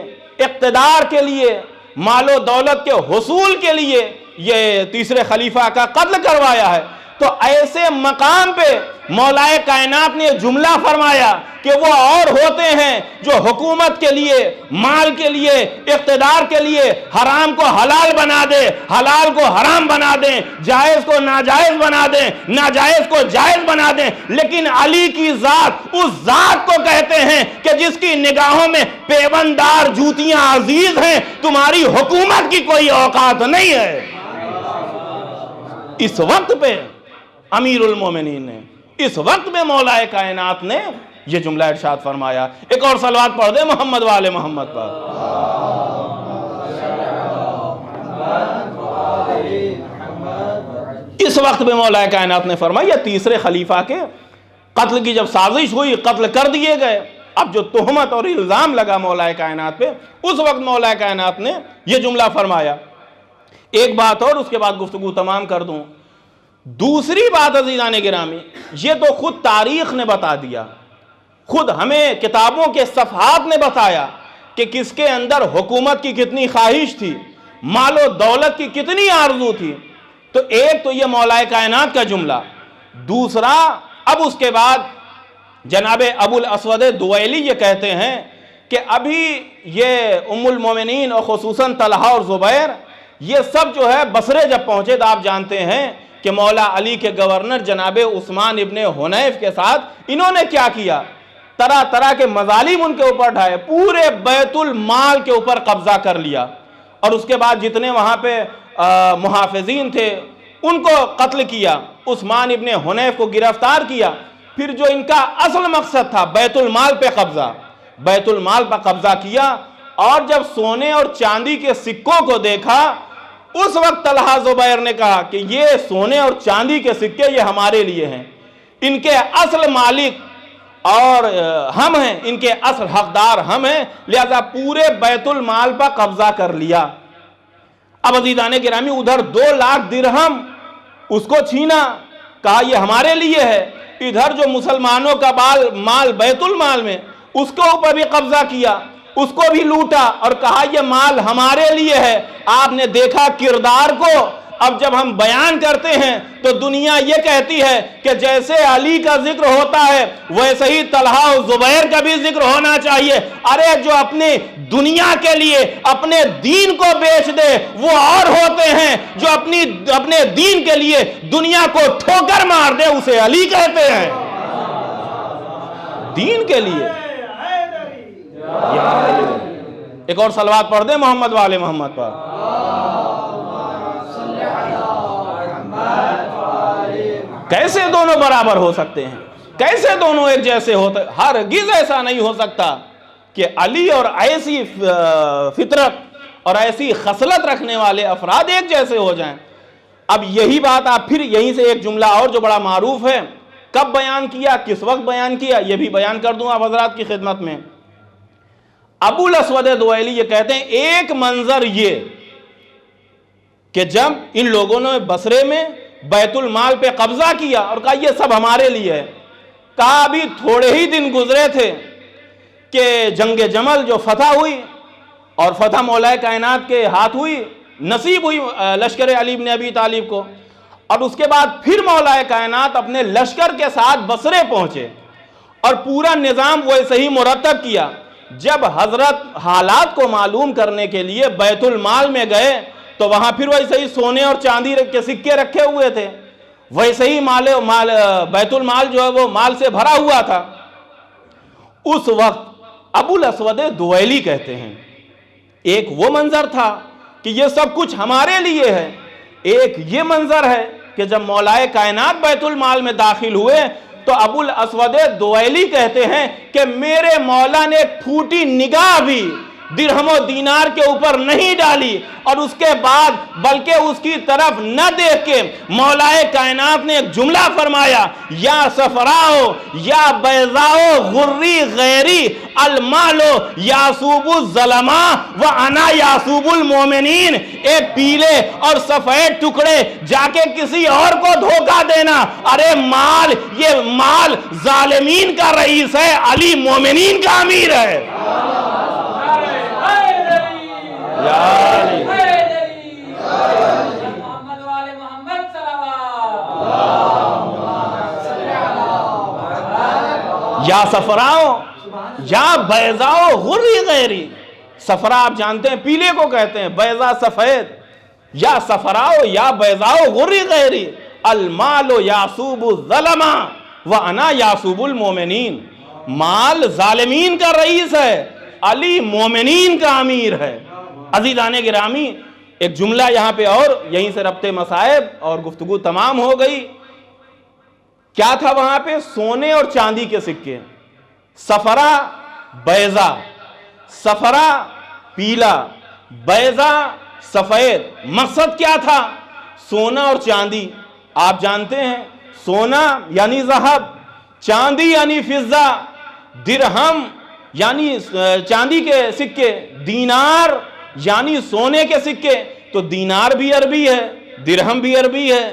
اقتدار کے لیے، مال و دولت کے حصول کے لیے یہ تیسرے خلیفہ کا قتل کروایا ہے۔ تو ایسے مقام پہ مولائے کائنات نے جملہ فرمایا کہ وہ اور ہوتے ہیں جو حکومت کے لیے، مال کے لیے، اقتدار کے لیے حرام کو حلال بنا دے، حلال کو حرام بنا دیں، جائز کو ناجائز بنا دیں، ناجائز کو جائز بنا دیں، لیکن علی کی ذات اس ذات کو کہتے ہیں کہ جس کی نگاہوں میں پیوندار جوتیاں عزیز ہیں، تمہاری حکومت کی کوئی اوقات نہیں ہے۔ اس وقت پہ امیر المومنین نے، اس وقت میں مولائے کائنات نے یہ جملہ ارشاد فرمایا۔ ایک اور صلوات پڑھ دے محمد والے محمد پر۔ اس وقت میں مولائے کائنات نے فرمایا تیسرے خلیفہ کے قتل کی جب سازش ہوئی، قتل کر دیے گئے، اب جو تہمت اور الزام لگا مولائے کائنات پہ، اس وقت مولائے کائنات نے یہ جملہ فرمایا۔ ایک بات اور اس کے بعد گفتگو تمام کر دوں۔ دوسری بات عزیزان گرامی، یہ تو خود تاریخ نے بتا دیا، خود ہمیں کتابوں کے صفحات نے بتایا کہ کس کے اندر حکومت کی کتنی خواہش تھی، مال و دولت کی کتنی آرزو تھی۔ تو ایک تو یہ مولائے کائنات کا جملہ، دوسرا اب اس کے بعد جناب ابو الاسود دویلی یہ کہتے ہیں کہ ابھی یہ ام المومنین اور خصوصاً طلحہ اور زبیر یہ سب جو ہے بصرے جب پہنچے تو آپ جانتے ہیں کہ مولا علی کے گورنر جناب عثمان ابن حنیف کے ساتھ انہوں نے کیا کیا، طرح طرح کے مظالم ان کے اوپر ڈھائے، پورے بیت المال کے اوپر قبضہ کر لیا، اور اس کے بعد جتنے وہاں پہ محافظین تھے ان کو قتل کیا، عثمان ابن حنیف کو گرفتار کیا۔ پھر جو ان کا اصل مقصد تھا بیت المال پہ قبضہ، بیت المال پر قبضہ کیا، اور جب سونے اور چاندی کے سکوں کو دیکھا اس وقت طلحہ زبیر نے کہا کہ یہ سونے اور چاندی کے سکے یہ ہمارے لیے ہیں، ان کے اصل مالک اور ہم ہیں، ان کے اصل حقدار ہم ہیں، لہذا پورے بیت المال پر قبضہ کر لیا۔ اب عزیزان گرامی ادھر 2 لاکھ درہم اس کو چھینا، کہا یہ ہمارے لیے ہے، ادھر جو مسلمانوں کا مال بیت المال میں اس کے اوپر بھی قبضہ کیا، اس کو بھی لوٹا اور کہا یہ مال ہمارے لیے ہے۔ آپ نے دیکھا کردار کو، اب جب ہم بیان کرتے ہیں تو دنیا یہ کہتی ہے کہ جیسے علی کا ذکر ہوتا ہے ویسے ہی طلحہ و زبیر کا بھی ذکر ہونا چاہیے۔ ارے جو اپنی دنیا کے لیے اپنے دین کو بیچ دے وہ اور ہوتے ہیں، جو اپنے دین کے لیے دنیا کو ٹھوکر مار دے اسے علی کہتے ہیں۔ دین کے لیے. ایک اور صلوات پڑھ دیں محمد والے محمد پر. کیسے دونوں برابر ہو سکتے ہیں؟ کیسے دونوں ایک جیسے ہوتے؟ ہرگز ایسا نہیں ہو سکتا کہ علی اور ایسی فطرت اور ایسی خصلت رکھنے والے افراد ایک جیسے ہو جائیں. اب یہی بات آپ پھر یہیں سے ایک جملہ اور جو بڑا معروف ہے، کب بیان کیا، کس وقت بیان کیا، یہ بھی بیان کر دوں آپ حضرات کی خدمت میں. ابو الاسود دوئیلی یہ کہتے ہیں ایک منظر یہ کہ جب ان لوگوں نے بصرے میں بیت المال پہ قبضہ کیا اور کہا یہ سب ہمارے لیے ہے، کہا ابھی تھوڑے ہی دن گزرے تھے کہ جنگ جمل جو فتح ہوئی اور فتح مولا کائنات کے ہاتھ ہوئی، نصیب ہوئی لشکر علی بن ابی طالب کو، اور اس کے بعد پھر مولا کائنات اپنے لشکر کے ساتھ بصرے پہنچے اور پورا نظام ویسے ہی مرتب کیا. جب حضرت حالات کو معلوم کرنے کے لیے بیت المال میں گئے تو وہاں پھر ویسے ہی سونے اور چاندی کے سکے رکھے ہوئے تھے، ویسے ہی بیت المال جو ہے وہ مال سے بھرا ہوا تھا. اس وقت ابو الاسود دوئیلی کہتے ہیں ایک وہ منظر تھا کہ یہ سب کچھ ہمارے لیے ہے، ایک یہ منظر ہے کہ جب مولائے کائنات بیت المال میں داخل ہوئے تو ابو الاسود دوئیلی کہتے ہیں کہ میرے مولا نے ایک پھوٹی نگاہ بھی درہم و دینار کے اوپر نہیں ڈالی، اور اس کے بعد بلکہ اس کی طرف نہ دیکھ کے مولائے کائنات نے ایک جملہ فرمایا، یا صفراؤ یا بیضاؤ غری غیری المالو یاسوب الظلماء وانا یاسوب المومنین. ایک پیلے اور سفید ٹکڑے جا کے کسی اور کو دھوکہ دینا، ارے مال، یہ مال ظالمین کا رئیس ہے، علی مومنین کا امیر ہے. یا صفراؤ یا بیضاؤ غری غیری. صفرا آپ جانتے ہیں پیلے کو کہتے ہیں، بیضا سفید. یا صفراؤ یا بیضاؤ غری غیری المال یاسوب الظلماء وانا یاسوب المومنین. مال ظالمین کا رئیس ہے، علی مومنین کا امیر ہے. عزیزان گرامی، ایک جملہ یہاں پہ اور یہیں سے ربط مصائب اور گفتگو تمام ہو گئی. کیا تھا وہاں پہ؟ سونے اور چاندی کے سکے. صفرا بیضا، صفرا پیلا، بیضا سفید. مقصد کیا تھا؟ سونا اور چاندی. آپ جانتے ہیں سونا یعنی ذہب، چاندی یعنی فضہ، درہم یعنی چاندی کے سکے، دینار یعنی سونے کے سکے. تو دینار بھی عربی ہے، درہم بھی عربی ہے،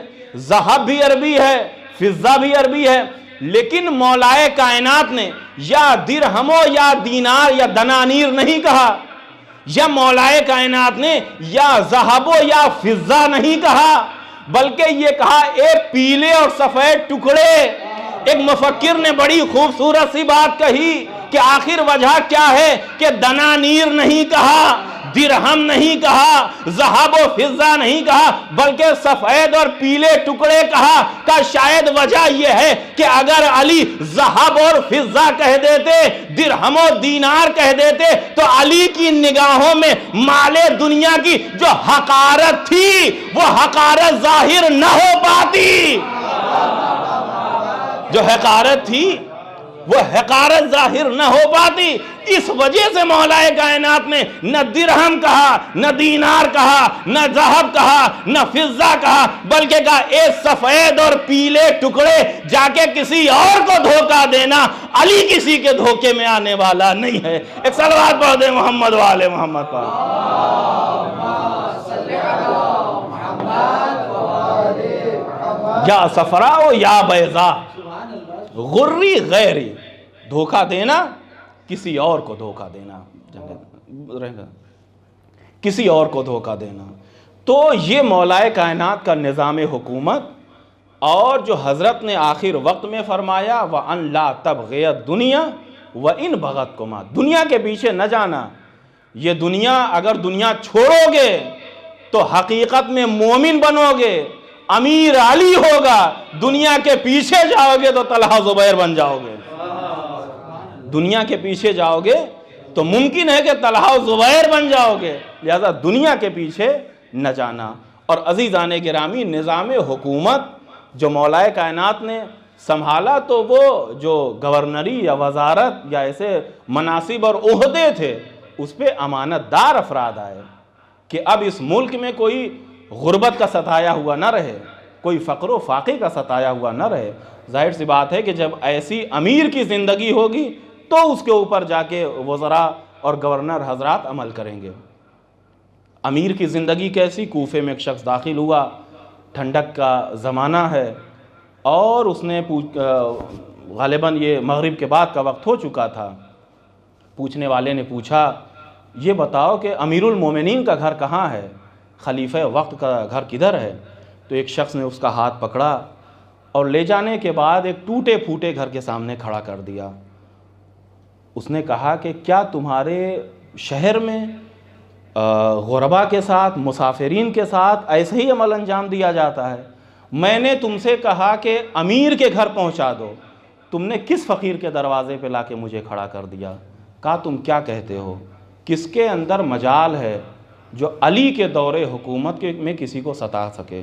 ذہب بھی عربی ہے، فضہ بھی عربی ہے. لیکن مولائے کائنات نے یا درہمو یا دینار یا دنانیر نہیں کہا، یا مولائے کائنات نے یا ذہبو یا فضہ نہیں کہا، بلکہ یہ کہا ایک پیلے اور سفید ٹکڑے. ایک مفکر نے بڑی خوبصورت سی بات کہی کہ آخر وجہ کیا ہے کہ دنانیر نہیں کہا، درہم نہیں کہا، ذہب و فضہ نہیں کہا، بلکہ سفید اور پیلے ٹکڑے کہا. کہ شاید وجہ یہ ہے کہ اگر علی ذہب اور فضہ کہہ دیتے، درہم و دینار کہہ دیتے، تو علی کی نگاہوں میں مال دنیا کی جو حقارت تھی وہ حقارت ظاہر نہ ہو پاتی. جو حقارت تھی وہ حقارت ظاہر نہ ہو پاتی. اس وجہ سے مولائے کائنات نے نہ درہم کہا، نہ دینار کہا، نہ ذہب کہا، نہ فضہ کہا، بلکہ کہا ایک سفید اور پیلے ٹکڑے جا کے کسی اور کو دھوکہ دینا، علی کسی کے دھوکے میں آنے والا نہیں ہے. ایک صلوات پڑھ دیں محمد والے محمد پر. یا صفراء یا بیضا غری غیری. دھوکہ دینا، کسی اور کو دھوکہ دینا، کسی اور کو دھوکہ دینا. تو یہ مولائے کائنات کا نظام حکومت، اور جو حضرت نے آخر وقت میں فرمایا وَأَن لَا تَبْغِيَ الدُّنْيَا وَإِن بَغَتْكُمَا، دنیا کے پیچھے نہ جانا. یہ دنیا، اگر دنیا چھوڑو گے تو حقیقت میں مومن بنو گے، امیر علی ہوگا. دنیا کے پیچھے جاؤ گے تو طلحہ زبیر بن جاؤ گے. دنیا کے پیچھے جاؤ گے تو ممکن ہے کہ طلحہ و زبیر بن جاؤ گے، لہذا دنیا کے پیچھے نہ جانا۔ اور عزیزان گرامی، نظام حکومت جو مولائے کائنات نے سنبھالا تو وہ جو گورنری یا وزارت یا ایسے مناصب اور عہدے تھے اس پہ امانت دار افراد آئے کہ اب اس ملک میں کوئی غربت کا ستایا ہوا نہ رہے، کوئی فقر و فاقے کا ستایا ہوا نہ رہے۔ ظاہر سی بات ہے کہ جب ایسی امیر کی زندگی ہوگی تو اس کے اوپر جا کے وزراء اور گورنر حضرات عمل کریں گے۔ امیر کی زندگی کیسی؟ کوفے میں ایک شخص داخل ہوا، ٹھنڈک کا زمانہ ہے، اور اس نے غالباً یہ مغرب کے بعد کا وقت ہو چکا تھا۔ پوچھنے والے نے پوچھا، یہ بتاؤ کہ امیر المومنین کا گھر کہاں ہے، خلیفہ وقت کا گھر کدھر ہے؟ تو ایک شخص نے اس کا ہاتھ پکڑا اور لے جانے کے بعد ایک ٹوٹے پھوٹے گھر کے سامنے کھڑا کر دیا۔ اس نے کہا کہ کیا تمہارے شہر میں غربا کے ساتھ، مسافرین کے ساتھ ایسے ہی عمل انجام دیا جاتا ہے؟ میں نے تم سے کہا کہ امیر کے گھر پہنچا دو، تم نے کس فقیر کے دروازے پہ لا کے مجھے کھڑا کر دیا؟ کہا تم کیا کہتے ہو؟ کس کے اندر مجال ہے جو علی کے دور حکومت میں کسی کو ستا سکے،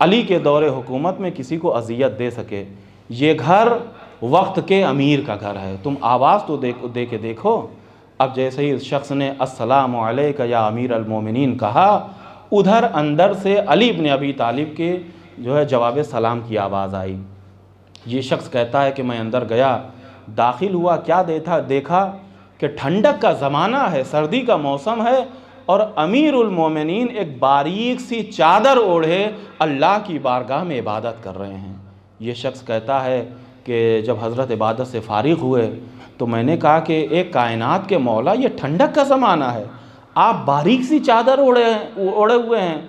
علی کے دور حکومت میں کسی کو اذیت دے سکے؟ یہ گھر وقت کے امیر کا گھر ہے، تم آواز تو دے کے دیکھو۔ اب جیسے ہی اس شخص نے السلام علیکہ یا امیر المومنین کہا، ادھر اندر سے علی بن ابی طالب کے جواب سلام کی آواز آئی۔ یہ شخص کہتا ہے کہ میں اندر گیا، داخل ہوا، کیا دیکھا کہ ٹھنڈک کا زمانہ ہے، سردی کا موسم ہے، اور امیر المومنین ایک باریک سی چادر اوڑھے اللہ کی بارگاہ میں عبادت کر رہے ہیں۔ یہ شخص کہتا ہے کہ جب حضرت عبادت سے فارغ ہوئے تو میں نے کہا کہ ایک کائنات کے مولا، یہ ٹھنڈک کا زمانہ ہے، آپ باریک سی چادر اوڑھے ہوئے ہیں۔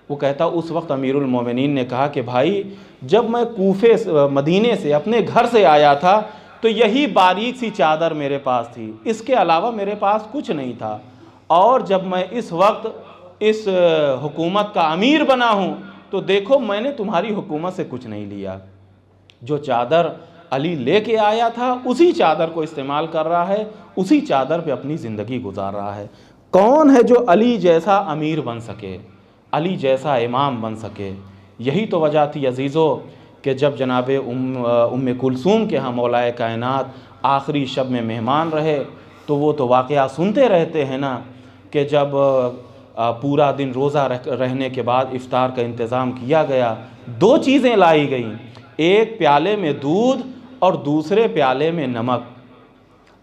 وہ کہتا اس وقت امیر المومنین نے کہا کہ بھائی، جب میں مدینے سے اپنے گھر سے آیا تھا تو یہی باریک سی چادر میرے پاس تھی، اس کے علاوہ میرے پاس کچھ نہیں تھا، اور جب میں اس وقت اس حکومت کا امیر بنا ہوں تو دیکھو میں نے تمہاری حکومت سے کچھ نہیں لیا۔ جو چادر علی لے کے آیا تھا اسی چادر کو استعمال کر رہا ہے، اسی چادر پہ اپنی زندگی گزار رہا ہے۔ کون ہے جو علی جیسا امیر بن سکے، علی جیسا امام بن سکے؟ یہی تو وجہ تھی عزیزو کہ جب جناب ام کلثوم کے ہاں مولائے کائنات آخری شب میں مہمان رہے تو وہ تو واقعہ سنتے رہتے ہیں نا کہ جب پورا دن روزہ رہنے کے بعد افطار کا انتظام کیا گیا، دو چیزیں لائی گئیں، ایک پیالے میں دودھ اور دوسرے پیالے میں نمک۔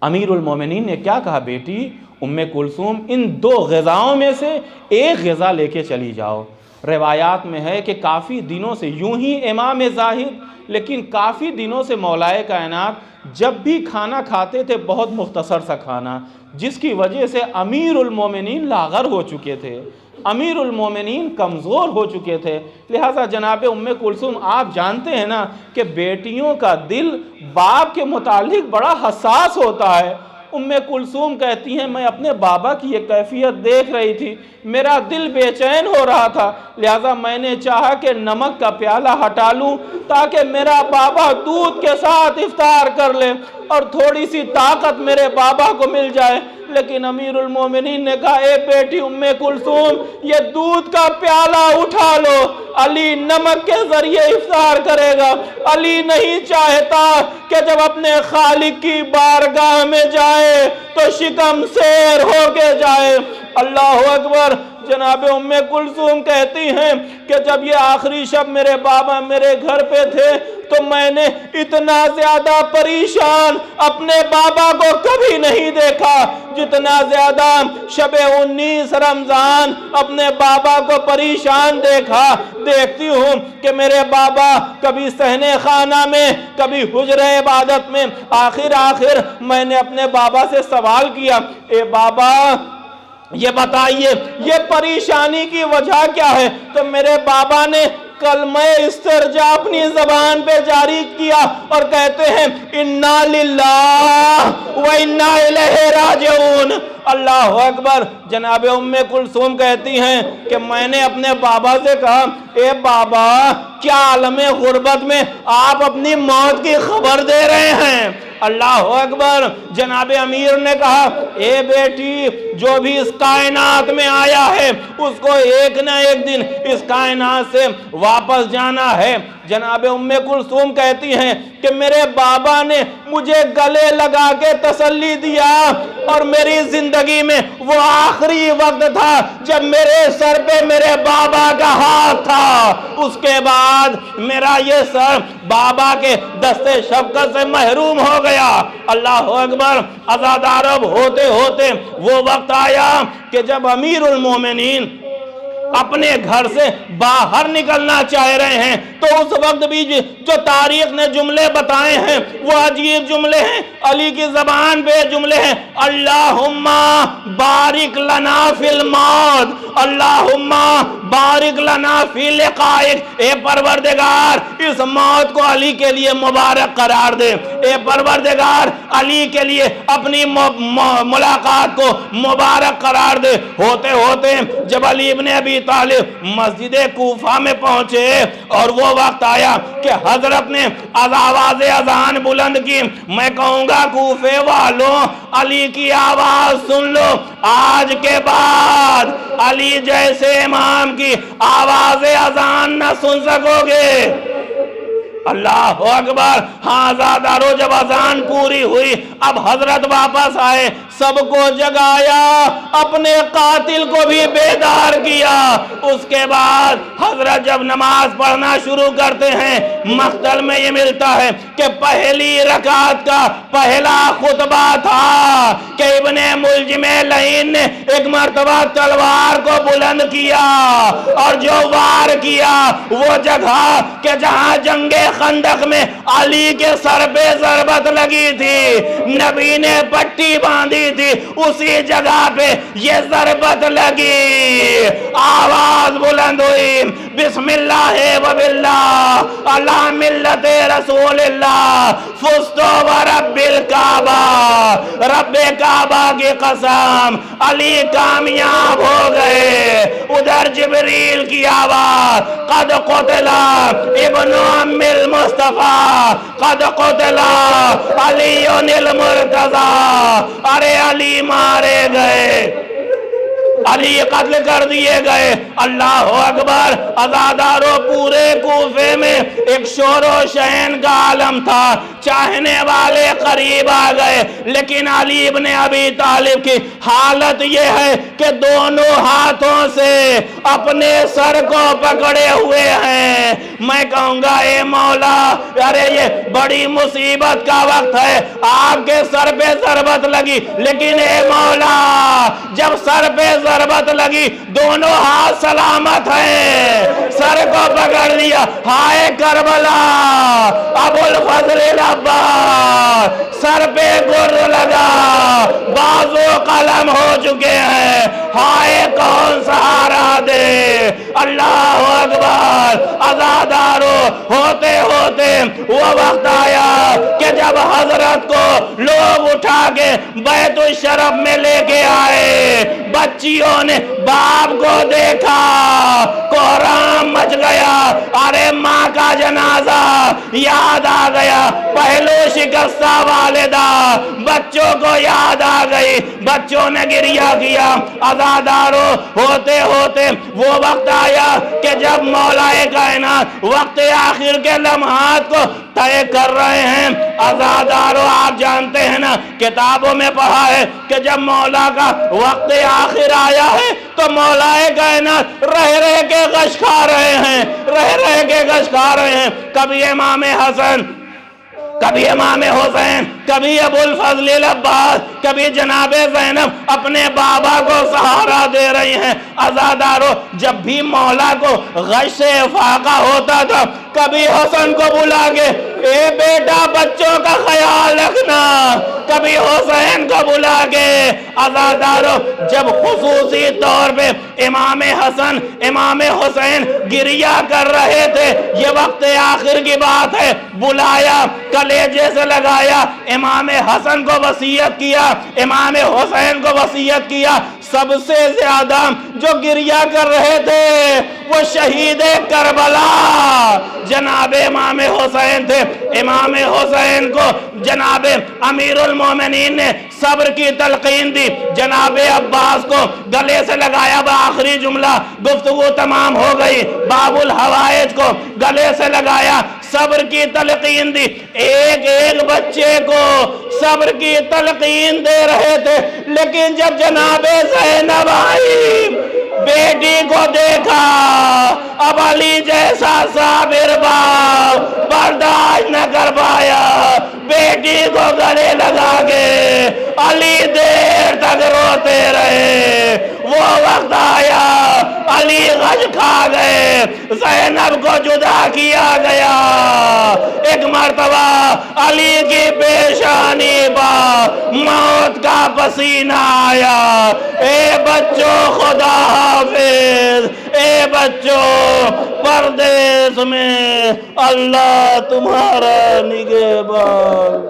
امیر المومنین نے کیا کہا، بیٹی ام کلثوم، ان دو غذاؤں میں سے ایک غذا لے کے چلی جاؤ۔ روایات میں ہے کہ کافی دنوں سے، یوں ہی امام زاہد، لیکن کافی دنوں سے مولائے کائنات جب بھی کھانا کھاتے تھے بہت مختصر سا کھانا، جس کی وجہ سے امیر المومنین لاغر ہو چکے تھے، امیر المومنین کمزور ہو چکے تھے۔ لہٰذا جناب ام کلثوم، آپ جانتے ہیں نا کہ بیٹیوں کا دل باپ کے متعلق بڑا حساس ہوتا ہے۔ ام کلثوم کہتی ہیں میں اپنے بابا کی یہ کیفیت دیکھ رہی تھی، میرا دل بے چین ہو رہا تھا، لہٰذا میں نے چاہا کہ نمک کا پیالہ ہٹا لوں تاکہ میرا بابا دودھ کے ساتھ افطار کر لے اور تھوڑی سی طاقت میرے بابا کو مل جائے۔ لیکن امیر المومنین نے کہا اے بیٹی ام کلثوم، یہ دودھ کا پیالہ اٹھا لو، علی نمک کے ذریعے افطار کرے گا۔ علی نہیں چاہتا کہ جب اپنے خالق کی بارگاہ میں جائے تو شکم سیر ہو کے جائے۔ اللہ اکبر۔ جناب ام کلثوم کہتی ہیں کہ جب یہ آخری شب میرے بابا میرے گھر پہ تھے تو میں نے اتنا زیادہ پریشان اپنے بابا کو کبھی نہیں دیکھا جتنا زیادہ شب 19 رمضان اپنے بابا کو پریشان دیکھا۔ دیکھتی ہوں کہ میرے بابا کبھی صحن خانہ میں، کبھی حجرہ عبادت میں۔ آخر میں نے اپنے بابا سے سوال کیا، اے بابا یہ بتائیے یہ پریشانی کی وجہ کیا ہے؟ تو میرے بابا نے کلمہ استرجاع اپنی زبان پہ جاری کیا اور کہتے ہیں انا للہ و انا الیہ راجعون۔ اللہ اکبر۔ جناب ام کلثوم کہتی ہیں کہ میں نے اپنے بابا سے کہا اے بابا، کیا عالم غربت میں آپ اپنی موت کی خبر دے رہے ہیں؟ اللہ اکبر۔ جناب امیر نے کہا اے بیٹی جو بھی اس کائنات میں آیا ہے اس کو ایک نہ ایک دن اس کائنات سے واپس جانا ہے۔ جناب ام کلثوم کہتی ہیں کہ میرے بابا نے مجھے گلے لگا کے تسلی دیا اور میری زندگی میں وہ آخری وقت تھا جب میرے سر پہ میرے بابا کا ہاتھ تھا، اس کے بعد میرا یہ سر بابا کے دست شفقت سے محروم ہو گیا۔ اللہ اکبر۔ عزادارو ہوتے ہوتے وہ وقت آیا کہ جب امیر المومنین اپنے گھر سے باہر نکلنا چاہ رہے ہیں تو اس وقت بھی جو تاریخ نے جملے بتائے ہیں وہ عجیب جملے ہیں۔ علی کی زبان پہ جملے ہیں اللہم بارک لنا فی الموت، اللہم بارک لنا فی لقائک۔ اے پروردگار اس موت کو علی کے لیے مبارک قرار دے، اے پروردگار علی کے لیے اپنی ملاقات کو مبارک قرار دے۔ ہوتے ہوتے جب علی ابن ابی طالب مسجد کوفہ میں پہنچے اور وہ وقت آیا کہ حضرت نے آواز اذان بلند کی، میں کہوں گا کوفے والوں علی کی آواز سن لو، آج کے بعد علی جیسے امام کی آواز اذان نہ سن سکو گے۔ اللہ اکبر۔ ہاں زادارو جب اذان پوری ہوئی اب حضرت واپس آئے، سب کو جگایا، اپنے قاتل کو بھی بیدار کیا۔ اس کے بعد حضرت جب نماز پڑھنا شروع کرتے ہیں مقتل میں یہ ملتا ہے کہ پہلی رکعت کا پہلا خطبہ تھا کہ ابن ملجم لعین نے ایک مرتبہ تلوار کو بلند کیا اور جو وار کیا وہ جگہ کہ جہاں جنگ خندق میں علی کے سر پہ ضربت لگی تھی، نبی نے پٹی باندھی تھی، اسی جگہ پہ یہ ضربت لگی، آواز بلند ہوئی بسم اللہ و باللہ اللہ ملت رسول اللہ فزت ورب الکعبہ، رب کعبہ کی قسم علی کامیاب ہو گئے۔ ادھر جبریل کی آواز قد قتل ابن ام المصطفیٰ قد قتل علی المرتضی، ارے علی مارے گئے، علی قتل کر دیے گئے۔ اللہ اکبر۔ عزادارو پورے کوفے میں ایک شور و شہن کا عالم تھا، چاہنے والے قریب آ گئے، لیکن علی ابن ابی طالب کی حالت یہ ہے کہ دونوں ہاتھوں سے اپنے سر کو پکڑے ہوئے ہیں۔ میں کہوں گا اے مولا، ارے یہ بڑی مصیبت کا وقت ہے، آپ کے سر پہ ضربت لگی، لیکن اے مولا جب سر پہ ضربت لگی دونوں ہاتھ سلامت ہیں، سر کو پکڑ لیا، ہائے کربلا ابو الفضل العباس، سر پہ گرد لگا، بازو قلم ہو چکے ہیں، ہائے کون سہارا دے۔ اللہ اکبر۔ عزادارو ہوتے ہوتے وہ وقت آیا کہ جب حضرت کو لوگ اٹھا کے بیت الشرف میں لے کے آئے، بچیوں نے باپ کو دیکھا، کوہرام مچ گیا، ارے ماں کا جنازہ یاد آ گیا، پہلو شکستہ والدہ، بچوں کو یاد آ گئی، بچوں نے گریہ کیا۔ عزادارو ہوتے ہوتے وہ وقت آیا کہ جب مولا کائنات وقت آخر کے لمحات کو طے کر رہے ہیں۔ عزادارو آپ جانتے ہیں نا، کتابوں میں پڑھا ہے کہ جب مولا کا وقت آخر آیا ہے تو مولا کائنات رہ رہ کے غش کھا رہے ہیں، رہ رہ کے غش کھا رہے ہیں۔ کبھی امام حسن، کبھی امام حسین، کبھی ابو الفضل العباس، کبھی جناب زینب اپنے بابا کو سہارا دے رہی ہیں۔ عزادارو جب بھی مولا کو غش سے فاقہ ہوتا تھا کبھی حسن کو بلا کے اے بیٹا بچوں کا خیال رکھنا، کبھی حسین کو بلا کے۔ عزادارو جب خصوصی طور پہ امام حسن امام حسین گریہ کر رہے تھے، یہ وقت آخر کی بات ہے، بلایا، کلیجے سے لگایا، امام حسن کو وصیت کیا، امام حسین کو وصیت کیا، سب سے زیادہ جو گریہ کر رہے تھے وہ شہید کربلا جناب امام حسین تھے۔ امام حسین کو جناب امیر المومنین نے صبر کی تلقین دی، جناب عباس کو گلے سے لگایا، بآخری جملہ گفتگو تمام ہو گئی، باب الحوائج کو گلے سے لگایا، صبر کی تلقین دی، ایک ایک بچے کو صبر کی تلقین دے رہے تھے۔ لیکن جب جناب زینب آئی، بیٹی کو دیکھا، اب علی جیسا صابر باپ برداشت نہ کر پایا، بیٹی کو گلے لگا کے علی دیر تک روتے رہے۔ وہ وقت آیا، علی غش کھا گئے، زینب کو جدا کیا گیا۔ ایک مرتبہ علی کی پیشانی پر موت کا پسینہ آیا۔ اے بچوں خدا حافظ، اے بچوں پردیس میں اللہ تمہارا نگہبان۔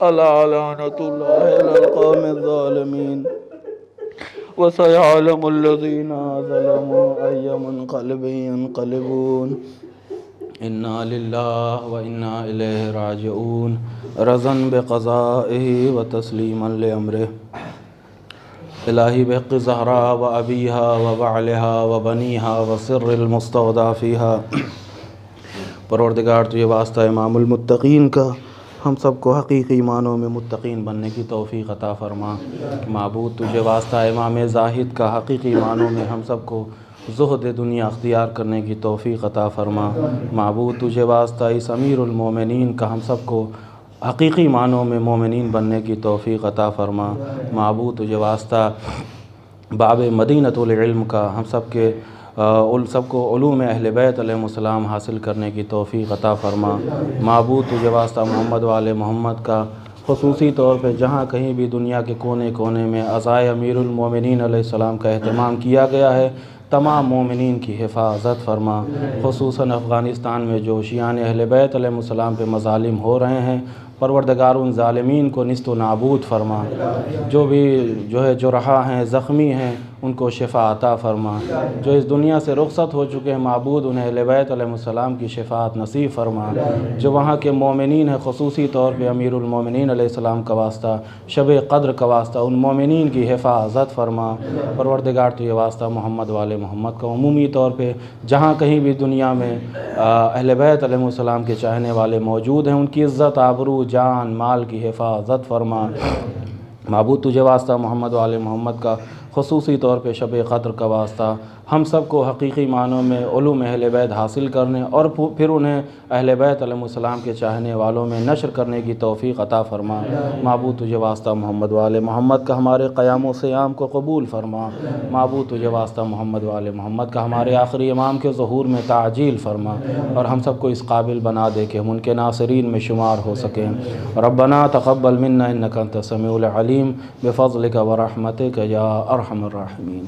الا لعنۃ اللہ علی القوم الظالمین وسيعلم الذين ظلموا أي منقلب ينقلبون إنا لله وإنا إليه راجعون رضا بقضائه وتسليما لأمره الہی بحق زہرا و ابیہا و بعلہا و بنیہا و سر المستودع فیہا۔ پروردگار تجھے واسطہ امام المتقین کا ہم سب کو حقیقی معنوں میں متقین بننے کی توفیق عطا فرما۔ معبود تجھے واسطہ امام زاہد کا حقیقی معنوں میں ہم سب کو زہد دنیا اختیار کرنے کی توفیق عطا فرما۔ معبود تجھے واسطہ اس امیر المومنین کا ہم سب کو حقیقی معنوں میں مومنین بننے کی توفیق عطا فرما۔ معبود تجھے واسطہ باب مدینۃ العلم کا ہم سب کو علوم اہل بیت علیہ السلام حاصل کرنے کی توفیق عطا فرما۔ معبود تجھے واسطہ محمد والے محمد کا خصوصی طور پہ جہاں کہیں بھی دنیا کے کونے کونے میں عزائے امیر المومنین علیہ السلام کا اہتمام کیا گیا ہے، تمام مومنین کی حفاظت فرما۔ خصوصاً افغانستان میں جو شیعان اہل بیت علیہ السلام پہ مظالم ہو رہے ہیں، پروردگار ان ظالمین کو نیست و نابود فرما۔ جو بھی جرحا ہیں، زخمی ہیں، ان کو شفا عطا فرما۔ جو اس دنیا سے رخصت ہو چکے ہیں، معبود انہیں اہل بیت علیہ السلام کی شفاعت نصیب فرما۔ جو وہاں کے مومنین ہیں، خصوصی طور پہ امیر المومنین علیہ السلام کا واسطہ، شب قدر کا واسطہ، ان مومنین کی حفاظت فرما۔ پروردگار تو یہ واسطہ محمد والے محمد کا عمومی طور پہ جہاں کہیں بھی دنیا میں اہل بیت علیہ السلام کے چاہنے والے موجود ہیں، ان کی عزت، آبرو، جان، مال کی حفاظت فرما۔ معبود تجھے واسطہ محمد والے محمد کا خصوصی طور پہ شب قدر کا واسطہ ہم سب کو حقیقی معنوں میں علوم اہل بیت حاصل کرنے اور پھر انہیں اہل بیت علیہ السلام کے چاہنے والوں میں نشر کرنے کی توفیق عطا فرما۔ معبود تجھے واسطہ محمد والے محمد کا ہمارے قیام و صیام کو قبول فرما۔ معبود تجھے واسطہ محمد والے محمد کا ہمارے آخری امام کے ظہور میں تعجیل فرما، اور ہم سب کو اس قابل بنا دے کہ ہم ان کے ناصرین میں شمار ہو سکیں۔ ربنا تقبل منا انک انت السمیع العلیم بفضلک ورحمتک یا ارحم الراحمین۔